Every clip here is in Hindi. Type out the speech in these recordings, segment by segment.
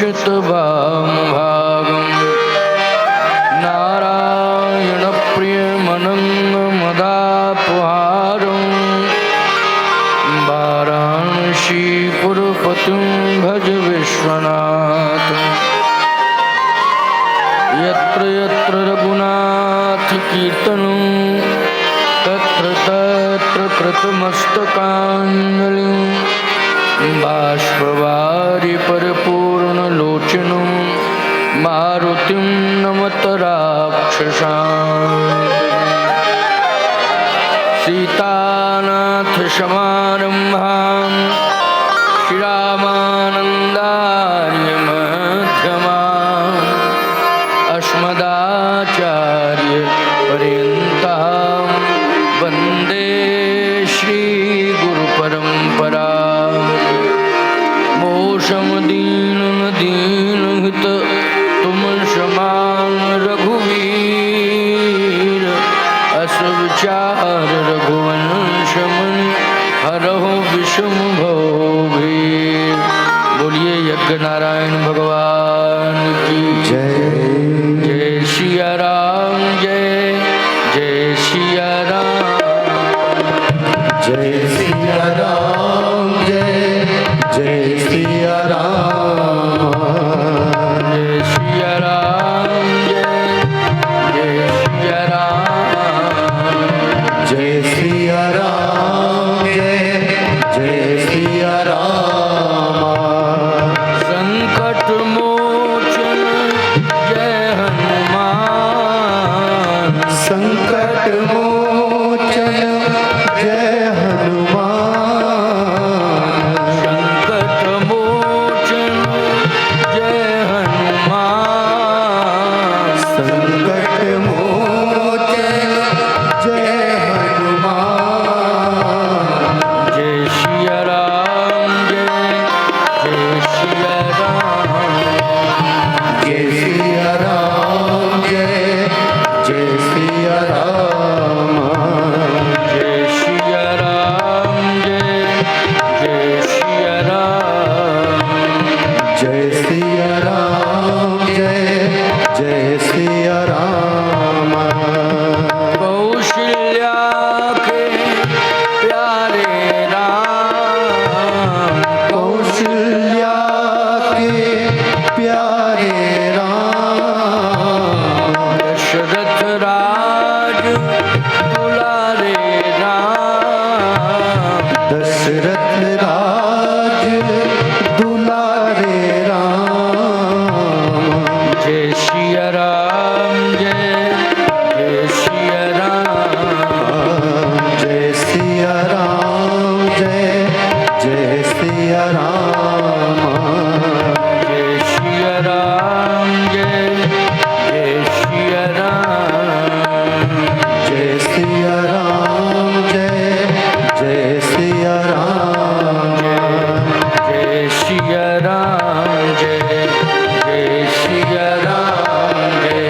पश्यत भागम नारायण प्रियमनंगमदापहारं वाराणसीपुरपतिं भज विश्वनाथ। यत्र यत्र रघुनाथ कीर्तनं तत्र तत्र कृतमस्तकाञ्जलिं बाष्पवारि परिपूर्णलोचनं मारुतिं नमत राक्षसान्। सीतानाथ समारम्भां श्रीरामानन्दार्य मध्यमाम् अस्मदाचार्य पर्यन्तां वन्दे श्रीगुरुपरम्पराम्। मोषम दीन दीनहित तुम समान रघुवीर अस विचार रघुवंश मुनि हरहु विषम भोभीर। बोलिए यज्ञ नारायण भगवान की जय। जय सिया राम जय जय सिया राम। जय सिया राम जय जय सिया राम। जय सिया राम जय जय सिया राम। जय सिया राम जय जय सिया राम। संकट मोचन जय हनुमान। संकट मोचन जय हनुमान। संकट मोचन जय हनुमान। संकट मोचन जय हनुमान। जय सिया राम जय जय सिया राम। जय सिया राम जय जय सिया राम। जय सिया राम जय जय सिया राम। जय सिया राम जय जय सिया राम। कौशल्या के प्यारे राम। कौशल्या के प्यारे राम। दशरथ राज दुलारे राम। दशरथ राज दुलारे राम। जय सिया राम जय जय सिया राम। जय सिया राम जय जय सिया राम। जय सिया राम जय जय सिया राम। जय सिया राम जय जय सिया राम। जय सिया राम जय जय सिया राम। जय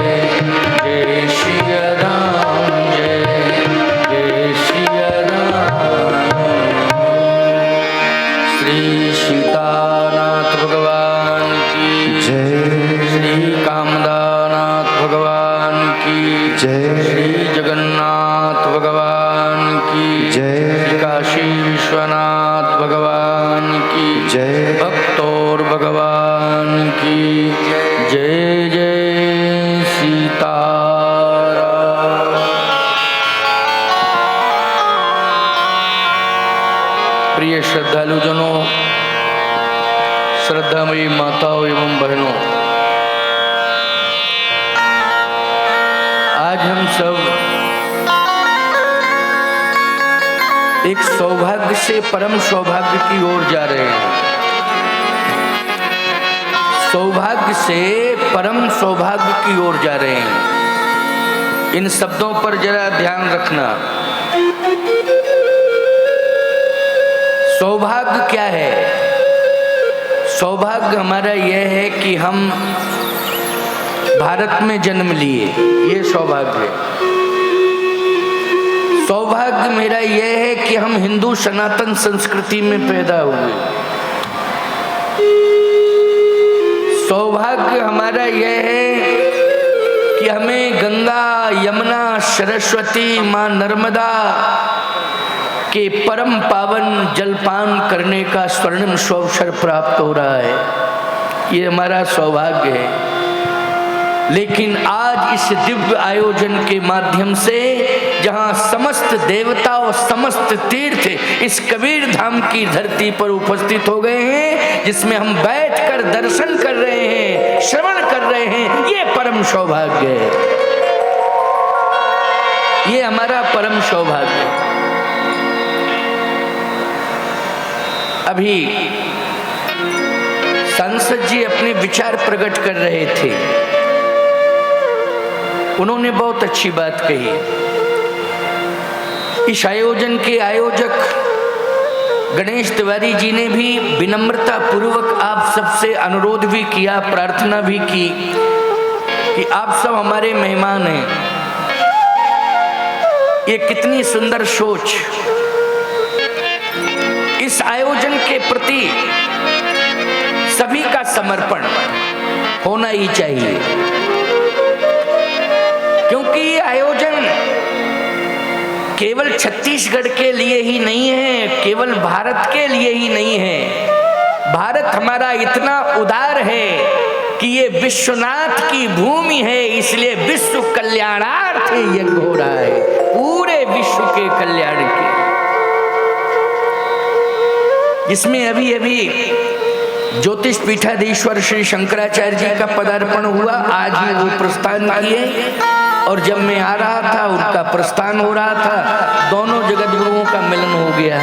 जय सिया राम जय जय सिया राम। श्री सीतानाथ भगवान की जय श्री कामदानाथ भगवान की जय श्री जगन्नाथ भगवान की जय श्री काशी विश्वनाथ भगवान की जय भक्तोर भगवान की जय जय सीताराम। प्रिय श्रद्धालुजनों, श्रद्धामयी माताओं एवं बहनों, आज हम सब एक सौभाग्य से परम सौभाग्य की ओर जा रहे हैं। सौभाग्य से परम सौभाग्य की ओर जा रहे हैं। इन शब्दों पर जरा ध्यान रखना। सौभाग्य क्या है? सौभाग्य हमारा यह है कि हम भारत में जन्म लिए, ये सौभाग्य है। सौभाग्य मेरा यह है कि हम हिंदू सनातन संस्कृति में पैदा हुए। सौभाग्य हमारा यह है कि हमें गंगा, यमुना, सरस्वती, माँ नर्मदा के परम पावन जलपान करने का स्वर्णिम अवसर प्राप्त हो रहा है। ये हमारा सौभाग्य है। लेकिन आज इस दिव्य आयोजन के माध्यम से जहां समस्त देवता और समस्त तीर्थ इस कबीर धाम की धरती पर उपस्थित हो गए हैं, जिसमें हम बैठकर दर्शन कर रहे हैं, श्रवण कर रहे हैं, ये परम सौभाग्य है। ये हमारा परम सौभाग्य है। अभी सांसद जी अपने विचार प्रकट कर रहे थे। उन्होंने बहुत अच्छी बात कही। इस आयोजन के आयोजक गणेश तिवारी जी ने भी विनम्रता पूर्वक आप सबसे अनुरोध भी किया, प्रार्थना भी की कि आप सब हमारे मेहमान हैं। ये कितनी सुंदर सोच। इस आयोजन के प्रति सभी का समर्पण होना ही चाहिए, क्योंकि ये आयोजन केवल छत्तीसगढ़ के लिए ही नहीं है, केवल भारत के लिए ही नहीं है। भारत हमारा इतना उदार है कि ये विश्वनाथ की भूमि है, इसलिए विश्व कल्याणार्थ यज्ञ हो रहा है, पूरे विश्व के कल्याण के। जिसमें अभी अभी ज्योतिष पीठाधीश्वर श्री शंकराचार्य जी का पदार्पण हुआ। आज ही वो प्रस्थान किए और जब मैं आ रहा था उनका प्रस्थान हो रहा था। दोनों जगत गुरुओं का मिलन हो गया।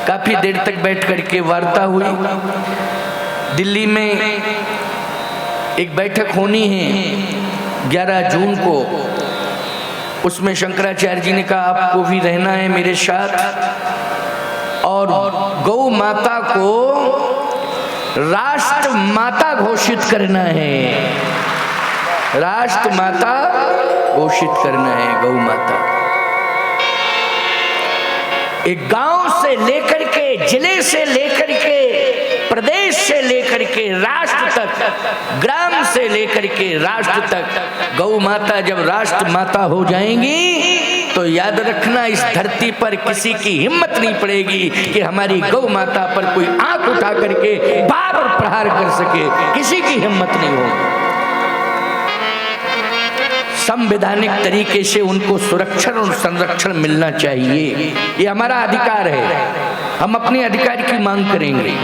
काफी देर तक बैठ करके वार्ता हुई। दिल्ली में एक बैठक होनी है 11 जून को। उसमें शंकराचार्य जी ने कहा आपको भी रहना है मेरे साथ, और गौ माता को राष्ट्र माता घोषित करना है। राष्ट्र माता घोषित करना है गौ माता। एक गांव से लेकर के, जिले से लेकर के, प्रदेश से लेकर के राष्ट्र तक, ग्राम से लेकर के राष्ट्र तक गौ माता जब राष्ट्र माता हो जाएंगी तो याद रखना इस धरती पर किसी की हिम्मत नहीं पड़ेगी कि हमारी गौ माता पर कोई आंख उठा करके बार और प्रहार कर सके। किसी की हिम्मत नहीं होगी। संवैधानिक तरीके से उनको सुरक्षण और संरक्षण मिलना चाहिए। ये हमारा अधिकार है। हम अपने अधिकार की मांग करेंगे।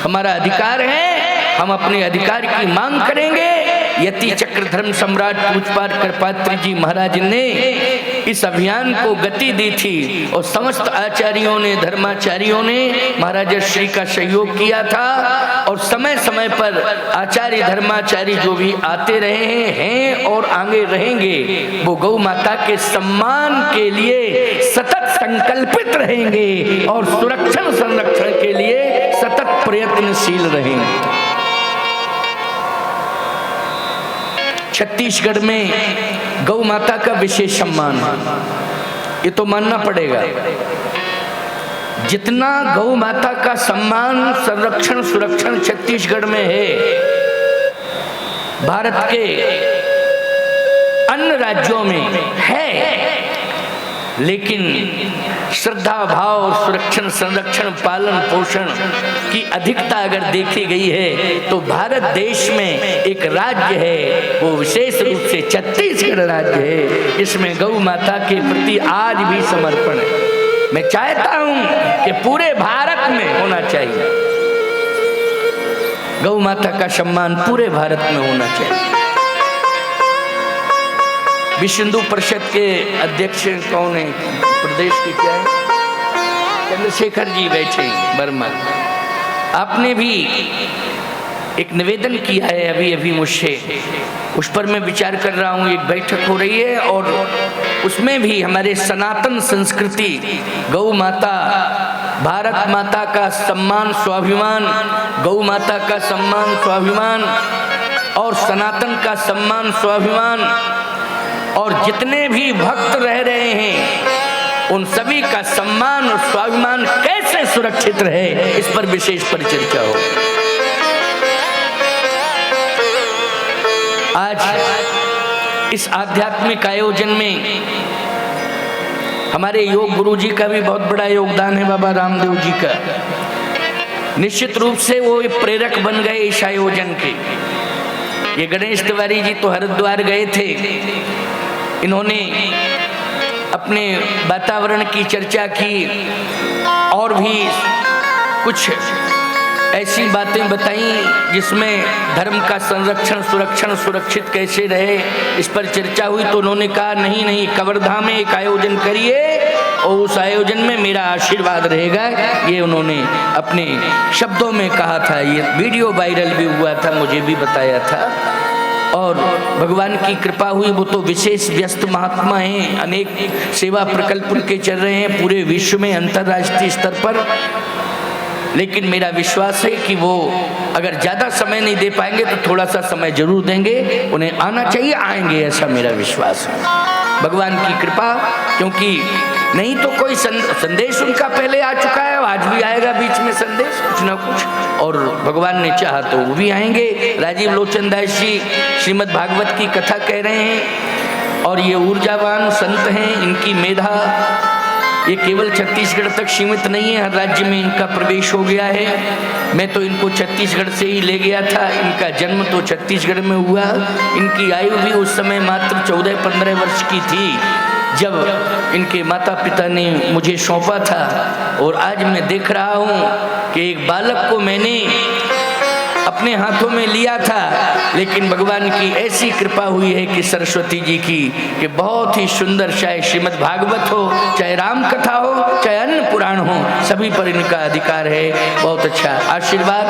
हमारा अधिकार है, हम अपने अधिकार की मांग करेंगे। यति चक्र धर्म सम्राट पूजपाल करपात्री जी महाराज ने इस अभियान को गति दी थी और समस्त आचार्यों ने, धर्माचार्यों ने महाराज श्री का सहयोग किया था। और समय समय पर आचार्य धर्माचार्य जो भी आते रहे हैं और आगे रहेंगे, वो गौ माता के सम्मान के लिए सतत संकल्पित रहेंगे और सुरक्षण संरक्षण के लिए सतत प्रयत्नशील रहेंगे। छत्तीसगढ़ में गौ माता का विशेष सम्मान है, ये तो मानना पड़ेगा। जितना गौ माता का सम्मान, संरक्षण, सुरक्षण छत्तीसगढ़ में है, भारत के अन्य राज्यों में है। लेकिन श्रद्धा भाव और सुरक्षण, संरक्षण, पालन पोषण की अधिकता अगर देखी गई है तो भारत देश में एक राज्य है, वो विशेष रूप से छत्तीसगढ़ राज्य है, जिसमें गौ माता के प्रति आज भी समर्पण है। मैं चाहता हूं कि पूरे भारत में होना चाहिए। गौ माता का सम्मान पूरे भारत में होना चाहिए। विश्व हिंदू परिषद के अध्यक्ष कौन है, प्रदेश के क्या है, चंद्रशेखर जी बैठे वर्मा। आपने भी एक निवेदन किया है अभी अभी मुझसे, उस पर मैं विचार कर रहा हूँ। एक बैठक हो रही है और उसमें भी हमारे सनातन संस्कृति, गौ माता, भारत माता का सम्मान, स्वाभिमान, गौ माता का सम्मान, स्वाभिमान और सनातन का सम्मान, स्वाभिमान, और जितने भी भक्त रह रहे हैं उन सभी का सम्मान और स्वाभिमान कैसे सुरक्षित रहे, इस पर विशेष परिचर्चा हो। आज इस आध्यात्मिक आयोजन में हमारे योग गुरु जी का भी बहुत बड़ा योगदान है, बाबा रामदेव जी का। निश्चित रूप से वो एक प्रेरक बन गए इस आयोजन के। ये गणेश तिवारी जी तो हरिद्वार गए थे, इन्होंने अपने वातावरण की चर्चा की और भी कुछ ऐसी बातें बताई जिसमें धर्म का संरक्षण सुरक्षण सुरक्षित कैसे रहे इस पर चर्चा हुई। तो उन्होंने कहा नहीं कवर्धा में एक आयोजन करिए और उस आयोजन में मेरा आशीर्वाद रहेगा, ये उन्होंने अपने शब्दों में कहा था। ये वीडियो वायरल भी हुआ था, मुझे भी बताया था। और भगवान की कृपा हुई, वो तो विशेष व्यस्त महात्मा हैं, अनेक सेवा प्रकल्प उनके चल रहे हैं पूरे विश्व में अंतर्राष्ट्रीय स्तर पर। लेकिन मेरा विश्वास है कि वो अगर ज़्यादा समय नहीं दे पाएंगे तो थोड़ा सा समय जरूर देंगे, उन्हें आना चाहिए, आएंगे, ऐसा मेरा विश्वास है भगवान की कृपा। क्योंकि नहीं तो कोई संदेश उनका पहले आ चुका है, आज भी आएगा बीच में संदेश कुछ ना कुछ, और भगवान ने चाहा तो वो भी आएंगे। राजीव लोचन दास जी श्रीमद् भागवत की कथा कह रहे हैं और ये ऊर्जावान संत हैं, इनकी मेधा ये केवल छत्तीसगढ़ तक सीमित नहीं है, हर राज्य में इनका प्रवेश हो गया है। मैं तो इनको छत्तीसगढ़ से ही ले गया था, इनका जन्म तो छत्तीसगढ़ में हुआ। इनकी आयु भी उस समय मात्र 14-15 वर्ष की थी जब इनके माता पिता ने मुझे सौंपा था। और आज मैं देख रहा हूँ कि एक बालक को मैंने अपने हाथों में लिया था, लेकिन भगवान की ऐसी कृपा हुई है कि सरस्वती जी की कि बहुत ही सुंदर, चाहे श्रीमद् भागवत हो, चाहे राम कथा हो, चाहे अन्य पुराण हो, सभी पर इनका अधिकार है। बहुत अच्छा आशीर्वाद।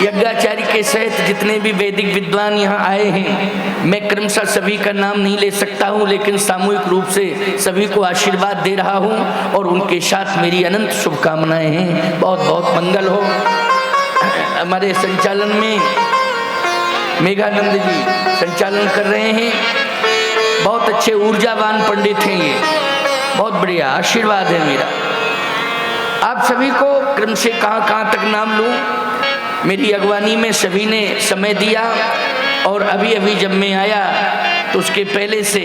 यज्ञाचार्य के सहित जितने भी वैदिक विद्वान यहाँ आए हैं, मैं क्रमशः सभी का नाम नहीं ले सकता हूँ, लेकिन सामूहिक रूप से सभी को आशीर्वाद दे रहा हूँ और उनके साथ मेरी अनंत शुभकामनाएं हैं। बहुत बहुत मंगल हो। हमारे संचालन में मेघानंद जी संचालन कर रहे हैं, बहुत अच्छे ऊर्जावान पंडित हैं ये, बहुत बढ़िया आशीर्वाद है मेरा। आप सभी को क्रम से कहाँ तक नाम लूँ, मेरी अगवानी में सभी ने समय दिया और अभी जब मैं आया तो उसके पहले से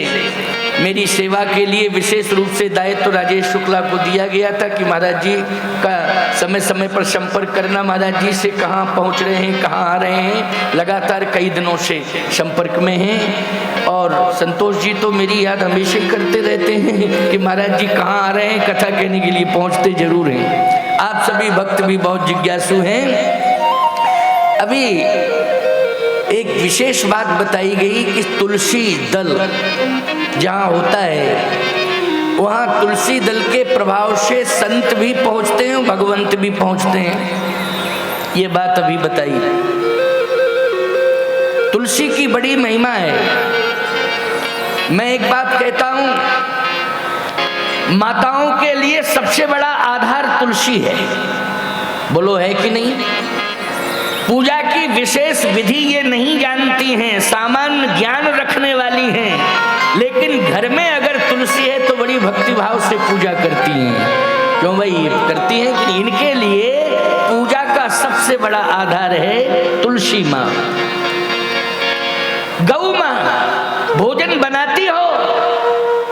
मेरी सेवा के लिए विशेष रूप से दायित्व राजेश शुक्ला को दिया गया था कि महाराज जी का समय समय पर संपर्क करना, महाराज जी से कहाँ पहुँच रहे हैं, कहाँ आ रहे हैं। लगातार कई दिनों से संपर्क में हैं और संतोष जी तो मेरी याद हमेशा ही करते रहते हैं कि महाराज जी कहाँ आ रहे हैं, कथा कहने के लिए पहुँचते जरूर हैं। आप सभी भक्त भी बहुत जिज्ञासु हैं। अभी एक विशेष बात बताई गई कि तुलसी दल जहाँ होता है वहाँ तुलसी दल के प्रभाव से संत भी पहुँचते हैं, भगवंत भी पहुँचते हैं। ये बात अभी बताई। तुलसी की बड़ी महिमा है। मैं एक बात कहता हूँ, माताओं के लिए सबसे बड़ा आधार तुलसी है। बोलो है कि नहीं? पूजा की विशेष विधि ये नहीं जानती हैं, सामान्य ज्ञान रखने वाली हैं, लेकिन घर में अगर तुलसी है तो बड़ी भक्ति भाव से पूजा करती हैं। क्यों भाई करती हैं? कि इनके लिए पूजा का सबसे बड़ा आधार है तुलसी माँ। गौ माँ भोजन बनाती हो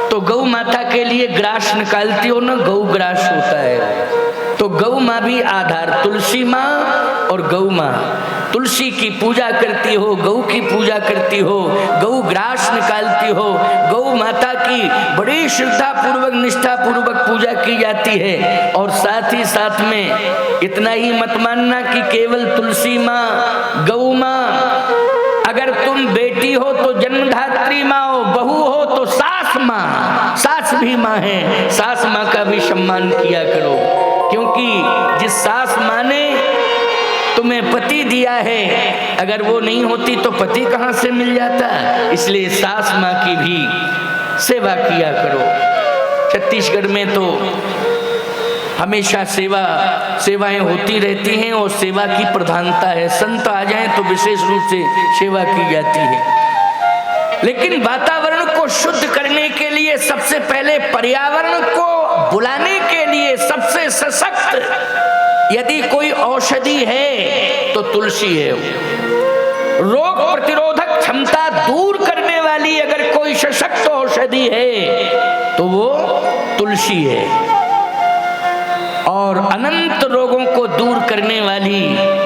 तो गौ माता के लिए ग्रास निकालती हो ना, गौ ग्रास होता है, तो गौ माँ भी आधार। तुलसी माँ और गौ माँ, तुलसी की पूजा करती हो, गौ की पूजा करती हो, गौ ग्रास निकालती हो, गौ माता की बड़ी श्रद्धा पूर्वक निष्ठा पूर्वक पूजा की जाती है। और साथ ही साथ में इतना ही मत मानना कि केवल तुलसी माँ, गौ माँ, अगर तुम बेटी हो तो जन्मधात्री माँ हो, बहू हो तो सास माँ, सास भी माँ है, सास माँ का भी सम्मान किया करो। क्योंकि जिस सास माँ ने तुम्हें पति दिया है, अगर वो नहीं होती तो पति कहाँ से मिल जाता। इसलिए सास माँ की भी सेवा किया करो। छत्तीसगढ़ में तो हमेशा सेवाएं होती रहती हैं और सेवा की प्रधानता है। संत आ जाएं तो विशेष रूप से सेवा की जाती है। लेकिन वातावरण को शुद्ध करने के लिए सबसे पहले, पर्यावरण को बुलाने के लिए सबसे सशक्त यदि कोई औषधि है तो तुलसी है। रोग प्रतिरोधक क्षमता दूर करने वाली अगर कोई सशक्त औषधि है तो वो तुलसी है, और अनंत रोगों को दूर करने वाली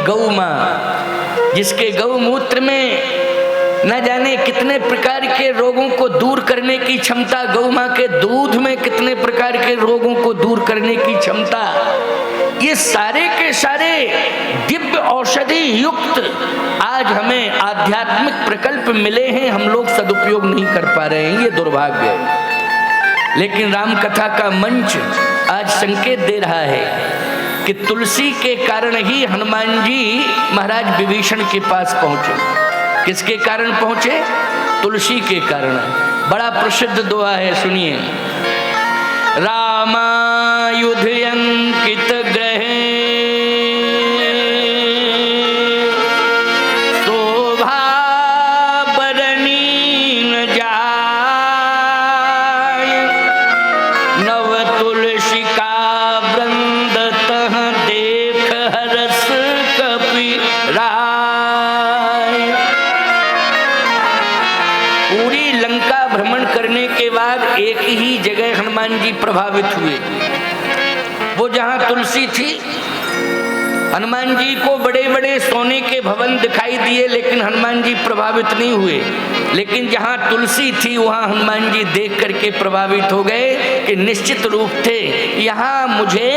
गौ माँ, जिसके गौमूत्र में न जाने कितने प्रकार के रोगों को दूर करने की क्षमता, गौ माँ के दूध में कितने प्रकार के रोगों को दूर करने की क्षमता, ये सारे के सारे दिव्य औषधि युक्त आज हमें आध्यात्मिक प्रकल्प मिले हैं, हम लोग सदुपयोग नहीं कर पा रहे हैं, ये दुर्भाग्य है। लेकिन राम कथा का मंच आज संकेत दे रहा है कि तुलसी के कारण ही हनुमान जी महाराज विभीषण के पास पहुंचे। किसके कारण पहुंचे? तुलसी के कारण। बड़ा प्रसिद्ध दुआ है, सुनिए। रामायुध अंकित ग्रहे शोभा बरनी न जाय, नव तुलसी का वृंद तह देख हरस कपि राय। पूरी लंका भ्रमण करने के बाद एक ही जगह हनुमान जी प्रभावित हुए, वो जहां तुलसी थी। हनुमान जी को बड़े बड़े सोने के भवन दिखाई दिए, लेकिन हनुमान जी प्रभावित नहीं हुए। लेकिन जहां तुलसी थी वहां हनुमान जी देख करके प्रभावित हो गए कि निश्चित रूप से यहाँ मुझे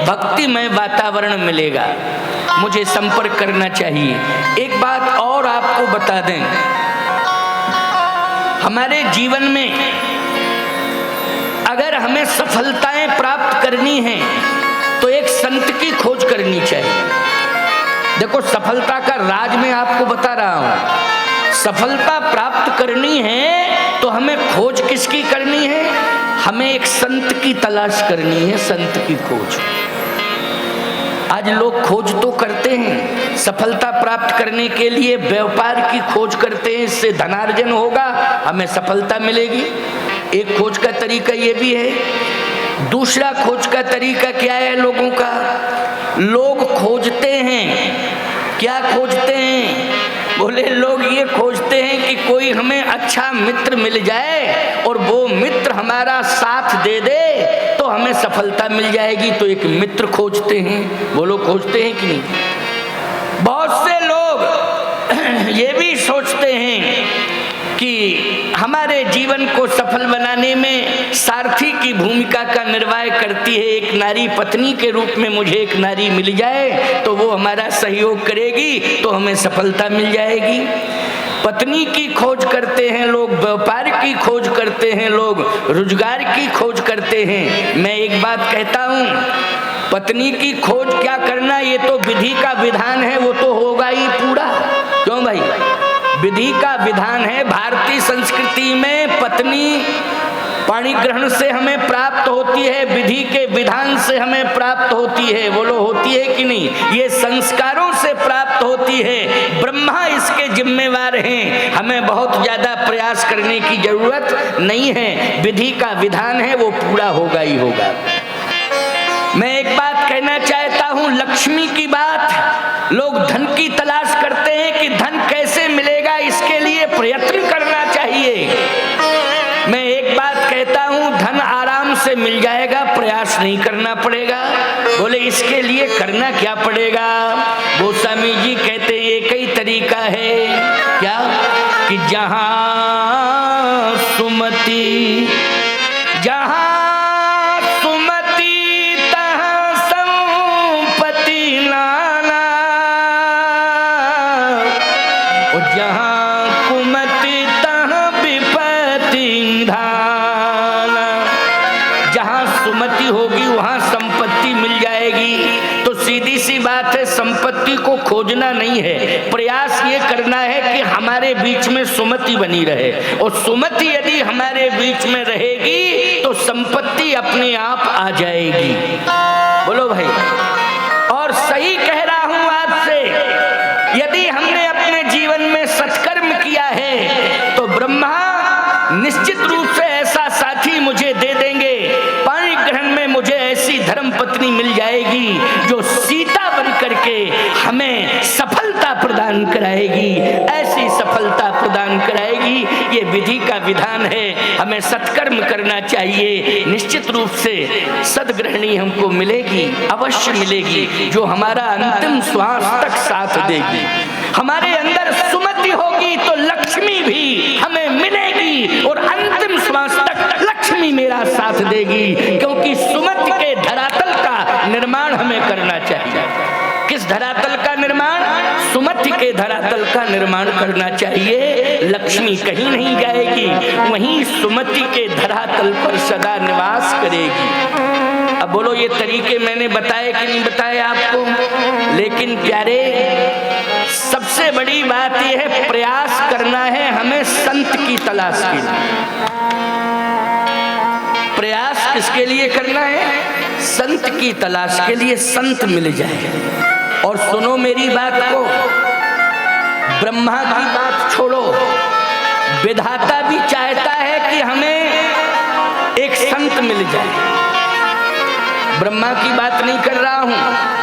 भक्तिमय वातावरण मिलेगा, मुझे संपर्क करना चाहिए। एक बात और आपको बता दें, हमारे जीवन में अगर हमें सफलताएं प्राप्त करनी है तो एक संत की खोज करनी चाहिए। देखो, सफलता का राज मैं आपको बता रहा हूं। सफलता प्राप्त करनी है तो हमें खोज किसकी करनी है? हमें एक संत की तलाश करनी है, संत की खोज। आज लोग खोज तो करते हैं, सफलता प्राप्त करने के लिए व्यापार की खोज करते हैं, इससे धनार्जन होगा, हमें सफलता मिलेगी। एक खोज का तरीका ये भी है। दूसरा खोज का तरीका क्या है लोगों का? लोग खोजते हैं, क्या खोजते हैं? बोले लोग ये खोजते हैं कि कोई हमें अच्छा मित्र मिल जाए और वो मित्र हमारा साथ दे दे तो हमें सफलता मिल जाएगी, तो एक मित्र खोजते हैं। वो लोग खोजते हैं कि नहीं? बहुत से लोग ये भी सोचते हैं कि हमारे जीवन को सफल बनाने में सारथी की भूमिका का निर्वाह करती है एक नारी, पत्नी के रूप में मुझे एक नारी मिल जाए तो वो हमारा सहयोग करेगी तो हमें सफलता मिल जाएगी। पत्नी की खोज करते हैं लोग, व्यापार की खोज करते हैं लोग, रोजगार की खोज करते हैं। मैं एक बात कहता हूँ, पत्नी की खोज क्या करना, ये तो विधि का विधान है, वो तो होगा ही पूरा। क्यों भाई? विधि का विधान है। भारतीय संस्कृति में पत्नी पाणी ग्रहण से हमें प्राप्त होती है, विधि के विधान से हमें प्राप्त होती है। बोलो, होती है कि नहीं? ये संस्कारों से प्राप्त होती है। ब्रह्मा इसके जिम्मेवार हैं, हमें बहुत ज्यादा प्रयास करने की जरूरत नहीं है। विधि का विधान है, वो पूरा होगा ही होगा। मैं एक बात कहना चाहता हूं, लक्ष्मी की बात। लोग धन की तलाश करते हैं कि धन कैसे मिलेगा, इसके लिए प्रयत्न करना चाहिए। मैं एक बात कहता हूं, धन आराम से मिल जाएगा, प्रयास नहीं करना पड़ेगा। बोले इसके लिए करना क्या पड़ेगा? गोस्वामी जी कहते हैं एक ही तरीका है। क्या? कि जहां सुमति, जहां संपत्ति को खोजना नहीं है, प्रयास ये करना है कि हमारे बीच में सुमति बनी रहे। और सुमति यदि हमारे बीच में रहेगी तो संपत्ति अपने आप आ जाएगी। बोलो भाई। और सही कह रहा हूं आपसे, यदि हमने अपने जीवन में सत्कर्म किया है तो ब्रह्मा निश्चित रूप से ऐसा साथी मुझे दे देंगे। पाणी ग्रहण में मुझे ऐसी धर्म पत्नी मिल जाएगी जो सीता बन करके हमें सफलता प्रदान कराएगी। ऐसी सफलता प्रदान प्रदान कराएगी। ये विधि का विधान है, हमें सत्कर्म करना चाहिए। निश्चित रूप से सदग्रहणी हमको मिलेगी, अवश्य मिलेगी, जो हमारा अंतिम श्वास तक साथ देगी। हमारे अंदर सुमति होगी तो लक्ष्मी भी हमें मिलेगी और अंतिम श्वास तक लक्ष्मी मेरा साथ देगी, क्योंकि सुमति के धरातल का निर्माण हमें करना चाहिए। किस धरातल का निर्माण? सुमति के धरातल का निर्माण करना चाहिए। लक्ष्मी कहीं नहीं जाएगी, वहीं सुमति के धरातल पर सदा निवास करेगी। अब बोलो, ये तरीके मैंने बताए कि नहीं बताए आपको? लेकिन प्यारे, सबसे बड़ी बात यह है, प्रयास करना है हमें संत की तलाश के लिए। प्रयास किसके लिए करना है? संत की तलाश के लिए, संत मिल जाए। और सुनो मेरी बात को, ब्रह्मा की बात छोड़ो, विधाता भी चाहता है कि हमें एक संत मिल जाए। ब्रह्मा की बात नहीं कर रहा हूं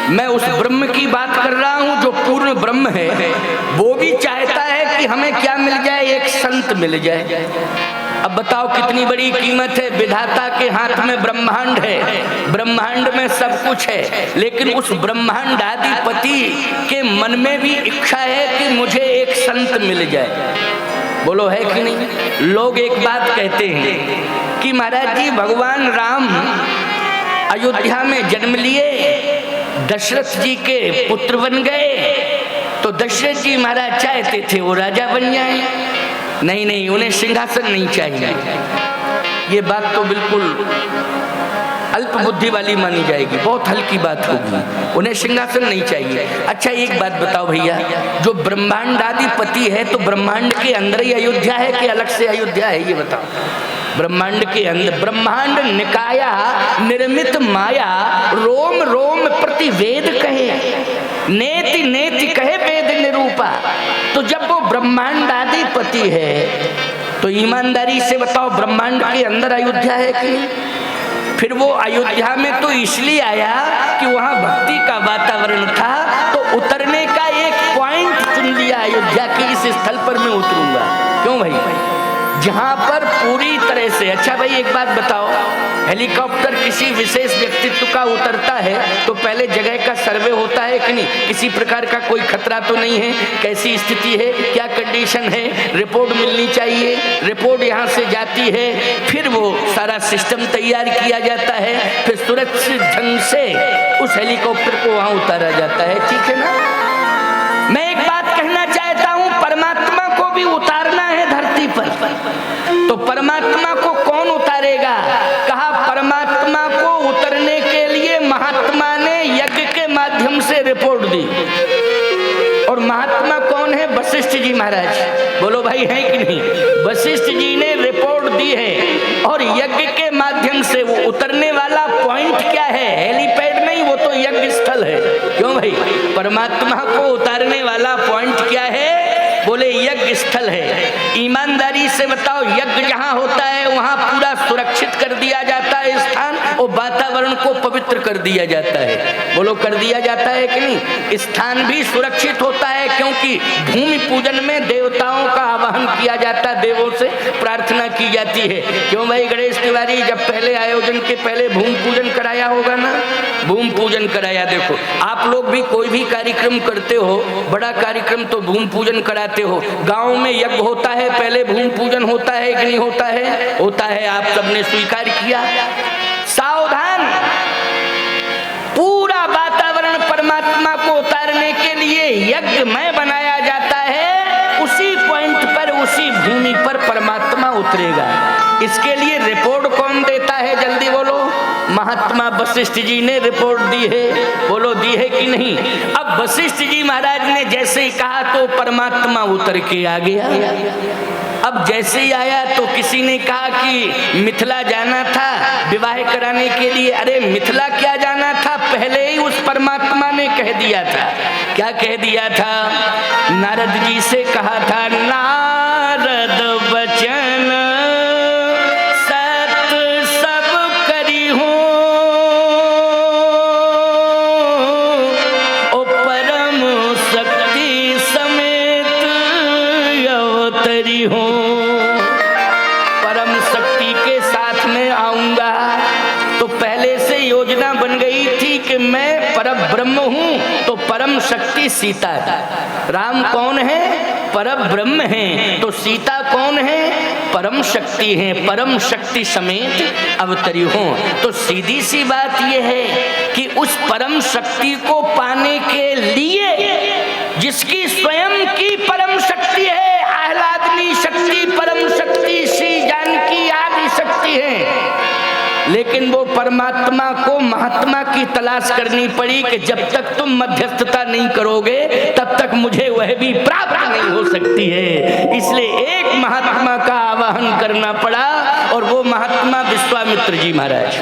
मैं, उस ब्रह्म की बात कर रहा हूं जो पूर्ण ब्रह्म है। वो भी चाहता है कि हमें क्या मिल जाए? एक संत मिल जाए। अब बताओ कितनी बड़ी कीमत है। विधाता के हाथ में ब्रह्मांड है, ब्रह्मांड में सब कुछ है, लेकिन उस ब्रह्मांडाधिपति के मन में भी इच्छा है कि मुझे एक संत मिल जाए। बोलो है कि नहीं? लोग एक बात कहते हैं कि महाराज जी, भगवान राम अयोध्या में जन्म लिए, दशरथ जी के पुत्र बन गए, तो दशरथ जी महाराज चाहते थे वो राजा बन जाए। नहीं नहीं, उन्हें सिंहासन नहीं चाहिए। ये बात तो बिल्कुल अल्प बुद्धि वाली मानी जाएगी, बहुत हल्की बात होगी। उन्हें सिंहासन नहीं चाहिए। अच्छा एक बात बताओ भैया, जो ब्रह्मांडाधिपति है तो ब्रह्मांड के अंदर ही अयोध्या है कि अलग से अयोध्या है? ये बताओ। ब्रह्मांड के अंदर, ब्रह्मांड निकाया निर्मित माया, रोम रोम प्रति वेद कहे, नेति नेति कहे वेद निरूपा। तो जब वो ब्रह्मांडाधिपति है तो ईमानदारी से बताओ, ब्रह्मांड के अंदर अयोध्या है कि? फिर वो अयोध्या में तो इसलिए आया कि वहां भक्ति का वातावरण था, तो उतरने का एक पॉइंट चुन लिया अयोध्या के इस स्थल पर मैं उतरूंगा। क्यों भाई? जहां पर पूरी तरह से, अच्छा भाई एक बात बताओ, हेलीकॉप्टर किसी विशेष व्यक्तित्व का उतरता है तो पहले जगह का सर्वे होता है कि नहीं? किसी प्रकार का कोई खतरा तो नहीं है, कैसी स्थिति है, क्या कंडीशन है, रिपोर्ट मिलनी चाहिए। रिपोर्ट यहाँ से जाती है, फिर वो सारा सिस्टम तैयार किया जाता है, फिर सुरक्षित ढंग से उस हेलीकॉप्टर को वहां उतारा जाता है। ठीक है ना? मैं एक बात कहना चाहता हूं, परमात्मा को भी उतारना है धरती पर, तो परमात्मा को कौन उतारेगा? कहा परमात्मा को उतरने के लिए महात्मा ने यज्ञ के माध्यम से रिपोर्ट दी। और महात्मा कौन है? वशिष्ठ जी महाराज। बोलो भाई है कि नहीं? वशिष्ठ जी ने रिपोर्ट दी है और यज्ञ के माध्यम से वो उतरने वाला पॉइंट क्या है? हेलीपैड नहीं, वो तो यज्ञ स्थल है। क्यों भाई? परमात्मा को उतारने वाला पॉइंट क्या है? बोले यज्ञ स्थल है। ईमानदारी से बताओ, यज्ञ जहां होता है वहां पूरा सुरक्षित कर दिया जाता है स्थान, और वातावरण को पवित्र कर दिया जाता है। बोलो कर दिया जाता है कि नहीं? स्थान भी सुरक्षित होता है, क्योंकि भूमि पूजन में देवताओं का आवाहन किया जाता है, देवों से प्रार्थना की जाती है। क्यों भाई गणेश तिवारी, जब पहले आयोजन के पहले भूमि पूजन कराया होगा ना? भूमि पूजन कराया। देखो आप लोग भी कोई भी कार्यक्रम करते हो, बड़ा कार्यक्रम तो भूमि पूजन कराते हो। गांव में यज्ञ होता है, पहले भूमि पूजन होता है कि नहीं होता है? होता है। आप सबने स्वीकार किया। सावधान, पूरा वातावरण परमात्मा को उतारने के लिए यज्ञमय बनाया जाता है। उसी पॉइंट पर, उसी भूमि पर परमात्मा उतरेगा। इसके लिए रिपोर्ट कौन देता है? जल्दी बोलो। महात्मा वशिष्ठ जी ने रिपोर्ट दी है। बोलो दी है कि नहीं? अब वशिष्ठ जी महाराज ने जैसे ही कहा तो परमात्मा उतर के आ गया। अब जैसे ही आया तो किसी ने कहा कि मिथिला जाना था विवाह कराने के लिए। अरे मिथिला क्या जाना था, पहले ही उस परमात्मा ने कह दिया था। क्या कह दिया था? नारद जी से कहा था, नारद बचन शक्ति सीता है। राम कौन है? परम ब्रह्म है। तो सीता कौन है? परम शक्ति है। परम शक्ति समेत अवतरी हो। तो सीधी सी बात यह है कि उस परम शक्ति को पाने के लिए जिसकी स्वयं की परम शक्ति है, आह्लादनी शक्ति, परम शक्ति, श्री जानकी आदि शक्ति है, लेकिन वो परमात्मा को महात्मा की तलाश करनी पड़ी कि जब तक तुम मध्यस्थता नहीं करोगे तब तक मुझे वह भी प्राप्त नहीं हो सकती है। इसलिए एक महात्मा का आवाहन करना पड़ा और वो महात्मा विश्वामित्र जी महाराज।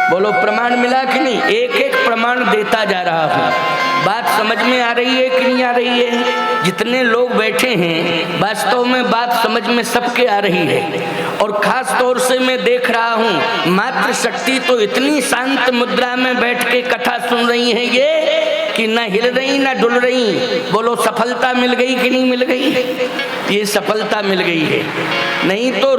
बोलो प्रमाण मिला कि नहीं? एक एक प्रमाण देता जा रहा हूं। बात समझ में आ रही है कि नहीं आ रही है? जितने लोग बैठे हैं वास्तव में बात समझ में सबके आ रही है। और खास तौर से मैं देख रहा हूं मातृ शक्ति तो इतनी शांत मुद्रा में बैठ के कथा सुन रही है ये कि न हिल रही न डुल रही। बोलो सफलता मिल गई कि नहीं मिल गई? ये सफलता मिल गई है। नहीं तो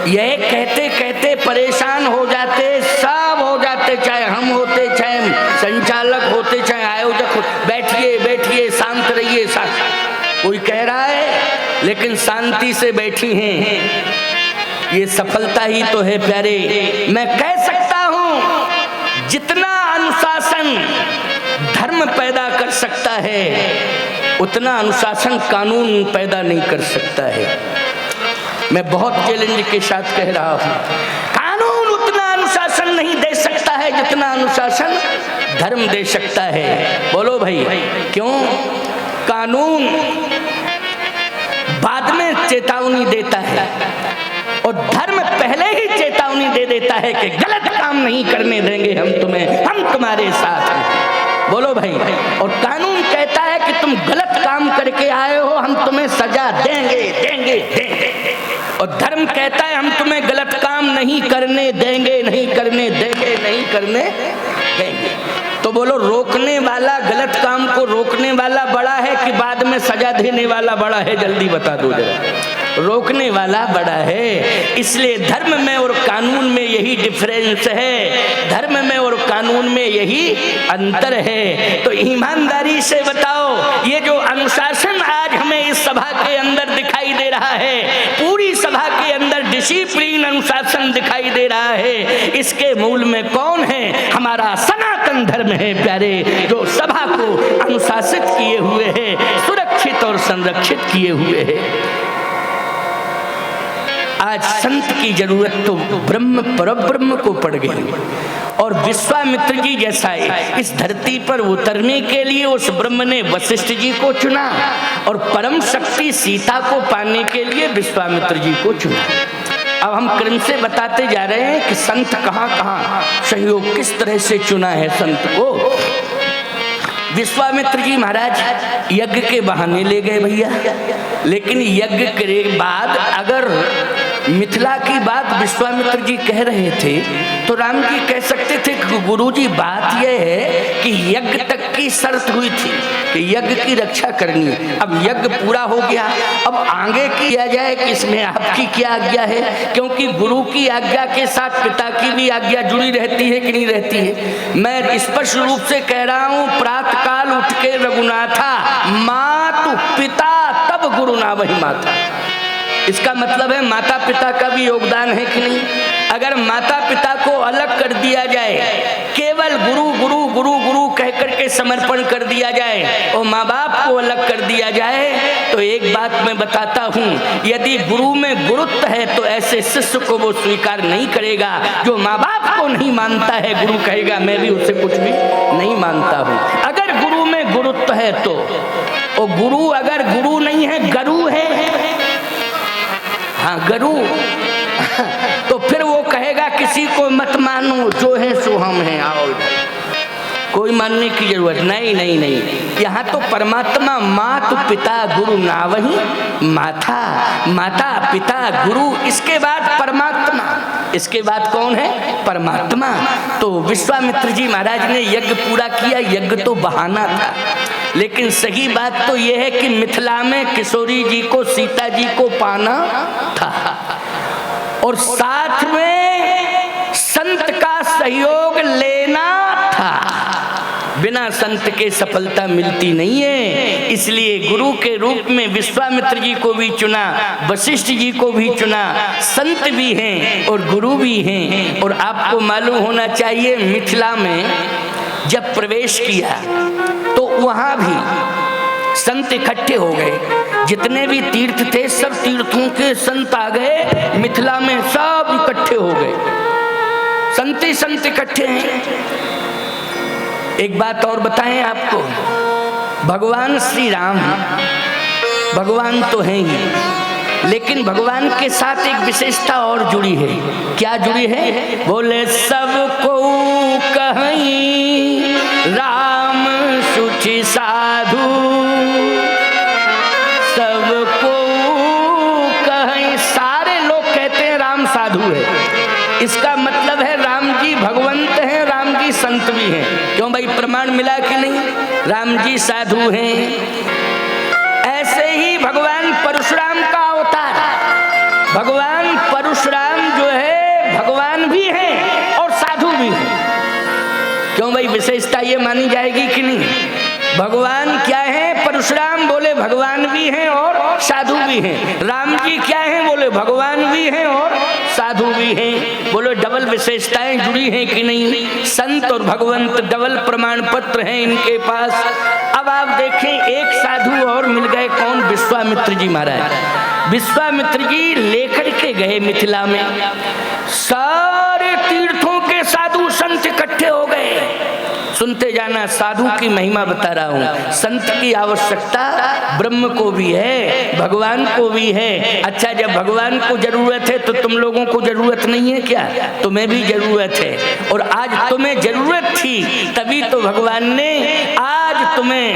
यह कहते कहते परेशान हो जाते, सब हो जाते, चाहे हम होते, चाहे संचालक होते, चाहे आयोजक होते। बैठिए बैठिए, शांत रहिए। कोई कह रहा है लेकिन शांति से बैठी हैं। ये सफलता ही तो है प्यारे। मैं कह सकता हूं जितना अनुशासन धर्म पैदा कर सकता है उतना अनुशासन कानून पैदा नहीं कर सकता है। मैं बहुत चैलेंज के साथ कह रहा हूं, कानून उतना अनुशासन नहीं दे सकता है जितना अनुशासन धर्म दे सकता है। बोलो भाई क्यों? कानून बाद में चेतावनी देता है और धर्म पहले ही चेतावनी दे देता है कि गलत काम नहीं करने देंगे हम तुम्हें, हम तुम्हारे साथ हैं। बोलो भाई। और कानून कहता है कि तुम गलत काम करके आए हो, हम तुम्हें सजा देंगे देंगे देंगे। और धर्म कहता है हम तुम्हें गलत काम नहीं करने देंगे, नहीं करने देंगे, नहीं करने देंगे। तो बोलो रोकने वाला, गलत काम को रोकने वाला बड़ा है कि बाद में सजा देने वाला बड़ा है? जल्दी बता दो जरा। रोकने वाला बड़ा है। इसलिए धर्म में और कानून में यही डिफरेंस है, धर्म में और कानून में यही अंतर है। तो ईमानदारी से बताओ, ये जो अनुशासन आज हमें इस सभा के अंदर दिखाई दे रहा है, पूरी सभा के अंदर डिसिप्लिन अनुशासन दिखाई दे रहा है, इसके मूल में कौन है? हमारा सनातन धर्म है प्यारे, जो सभा को अनुशासित किए हुए है, सुरक्षित और संरक्षित किए हुए है। आज संत की जरूरत तो ब्रह्म परब्रह्म को पड़ गई और विश्वामित्र जी जैसा इस धरती पर उतरने के लिए उस ब्रह्म ने वशिष्ठ जी को चुना और परम शक्ति सीता को पाने के लिए विश्वामित्र जी को चुना। अब हम क्रम से बताते जा रहे हैं कि संत कहाँ कहाँ सहयोग किस तरह से चुना है संत को। विश्वामित्र जी महाराज यज्ञ के बहाने ले गए भैया, लेकिन यज्ञ के बाद अगर मिथिला की बात विश्वामित्र जी कह रहे थे तो राम जी कह सकते थे कि गुरुजी बात यह है कि यज्ञ तक की शर्त हुई थी कि यज्ञ की रक्षा करनी है। अब यज्ञ पूरा हो गया, अब आगे किया जाए कि इसमें आपकी क्या आज्ञा है? क्योंकि गुरु की आज्ञा के साथ पिता की भी आज्ञा जुड़ी रहती है कि नहीं रहती है? मैं स्पष्ट रूप से कह रहा हूँ, प्रातः काल उठ के रघुनाथा मातु पिता तब गुरु ना वही माता। इसका मतलब है माता पिता का भी योगदान है कि नहीं? अगर माता पिता को अलग कर दिया जाए, केवल गुरु गुरु गुरु गुरु कह करके समर्पण कर दिया जाए और माँ बाप को अलग कर दिया जाए, तो एक बात मैं बताता हूँ, यदि गुरु में गुरुत्व है तो ऐसे शिष्य को वो स्वीकार नहीं करेगा। जो माँ बाप को नहीं मानता है, गुरु कहेगा मैं भी उससे कुछ भी नहीं मानता हूँ। अगर गुरु में गुरुत्व है तो, और गुरु अगर गुरु नहीं है, गुरु है, हाँ गुरु, तो फिर वो कहेगा किसी को मत मानो, जो है सो हम हैं, आओ कोई मानने की जरूरत नहीं। नहीं नहीं, यहाँ तो परमात्मा मातु पिता गुरु ना वही माता, माता पिता गुरु, इसके बाद परमात्मा, इसके बाद कौन है? परमात्मा। तो विश्वामित्र जी महाराज ने यज्ञ पूरा किया। यज्ञ तो बहाना था, लेकिन सही बात तो यह है कि मिथिला में किशोरी जी को, सीता जी को पाना था और साथ में संत का सहयोग लेना था। बिना संत के सफलता मिलती नहीं है। इसलिए गुरु के रूप में विश्वामित्र जी को भी चुना, वशिष्ठ जी को भी चुना। संत भी हैं और गुरु भी हैं। और आपको मालूम होना चाहिए, मिथिला में जब प्रवेश किया तो वहां भी संत इकट्ठे हो गए। जितने भी तीर्थ थे सब तीर्थों के संत आ गए, मिथिला में सब इकट्ठे हो गए, संत ही संत इकट्ठे हैं। एक बात और बताएं आपको, भगवान श्री राम भगवान तो हैं ही, लेकिन भगवान के साथ एक विशेषता और जुड़ी है। क्या जुड़ी है? बोले सबको कहीं राम सुचि साधु, सबको कहीं, सारे लोग कहते हैं राम साधु है। इसका मतलब है राम जी भगवंत हैं, राम जी संत भी हैं। क्यों भाई, प्रमाण मिला कि नहीं? राम जी साधु हैं। ऐसे ही भगवान परशुराम का अवतार, भगवान परशुराम जो है भगवान भी हैं और साधु भी हैं। क्यों भाई, विशेषता ये मानी जाएगी कि नहीं? भगवान क्या है? परशुराम बोले भगवान भी हैं और साधु भी हैं। राम जी क्या हैं? बोले भगवान भी हैं और साधु भी हैं। बोलो डबल विशेषताएं जुड़ी हैं कि नहीं? संत और भगवंत डबल प्रमाण पत्र हैं इनके पास। अब आप देखें, एक साधु और मिल गए। कौन? विश्वामित्र जी महाराज। विश्वामित्र जी लेकर के गए मिथिला में, सारे तीर्थों के साधु संत इकट्ठे हो गए। सुनते जाना, साधु की महिमा बता रहा हूं। संत की आवश्यकता ब्रह्म को भी है, भगवान को भी है। अच्छा, जब भगवान को जरूरत है तो तुम लोगों को जरूरत नहीं है क्या? तुम्हें भी जरूरत है। और आज तुम्हें जरूरत थी, तभी तो भगवान ने आज तुम्हें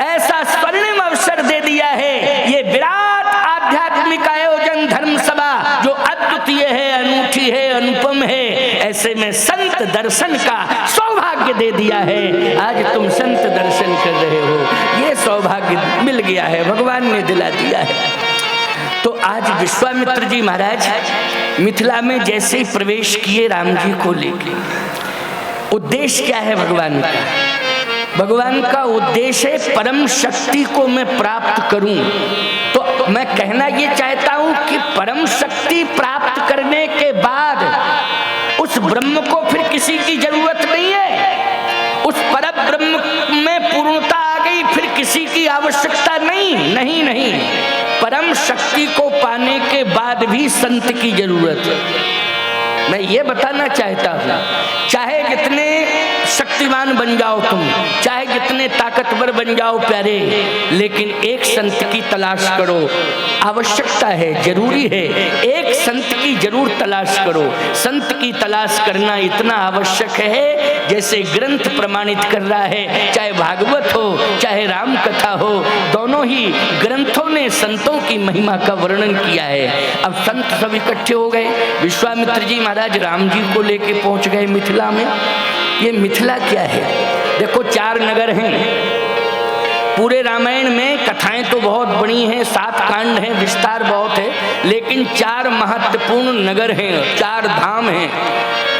ऐसा स्वर्णिम अवसर दे दिया है। ये विराट आध्यात्मिक आयोजन धर्म सभा जो अद्वितीय है, अनूठी है, अनुपम है, ऐसे में संत दर्शन का सौभाग्य दे दिया है। आज तुम संत दर्शन कर रहे हो, ये सौभाग्य मिल गया है, भगवान ने दिला दिया है। तो आज विश्वामित्र जी महाराज मिथिला में जैसे ही प्रवेश किए राम जी को लेके, उद्देश्य क्या है भगवान का? भगवान का उद्देश्य है परम शक्ति को मैं प्राप्त करूं। तो मैं कहना ये चाहता हूं कि परम शक्ति प्राप्त करने के बाद उस ब्रह्म को फिर किसी की जरूरत नहीं है। उस परम ब्रह्म में पूर्णता आ गई, फिर किसी की आवश्यकता नहीं। नहीं नहीं, परम शक्ति को पाने के बाद भी संत की जरूरत है। मैं ये बताना चाहता हूं, चाहे जितने शक्तिमान बन जाओ तुम, चाहे जितने ताकतवर बन जाओ प्यारे, लेकिन एक संत की तलाश करो। आवश्यकता है, जरूरी है, एक संत की जरूर तलाश करो। संत की तलाश करना इतना आवश्यक है जैसे ग्रंथ प्रमाणित कर रहा है। चाहे भागवत हो, चाहे राम कथा हो, दोनों ही ग्रंथों ने संतों की महिमा का वर्णन किया है। अब संत सब इकट्ठे हो गए। विश्वामित्र जी महाराज राम जी को लेके पहुंच गए मिथिला में। ये मिथिला क्या है? देखो, 4 नगर हैं। पूरे रामायण में कथाएं तो बहुत बड़ी हैं, 7 कांड हैं, विस्तार बहुत है, लेकिन 4 महत्वपूर्ण नगर हैं, 4 धाम हैं।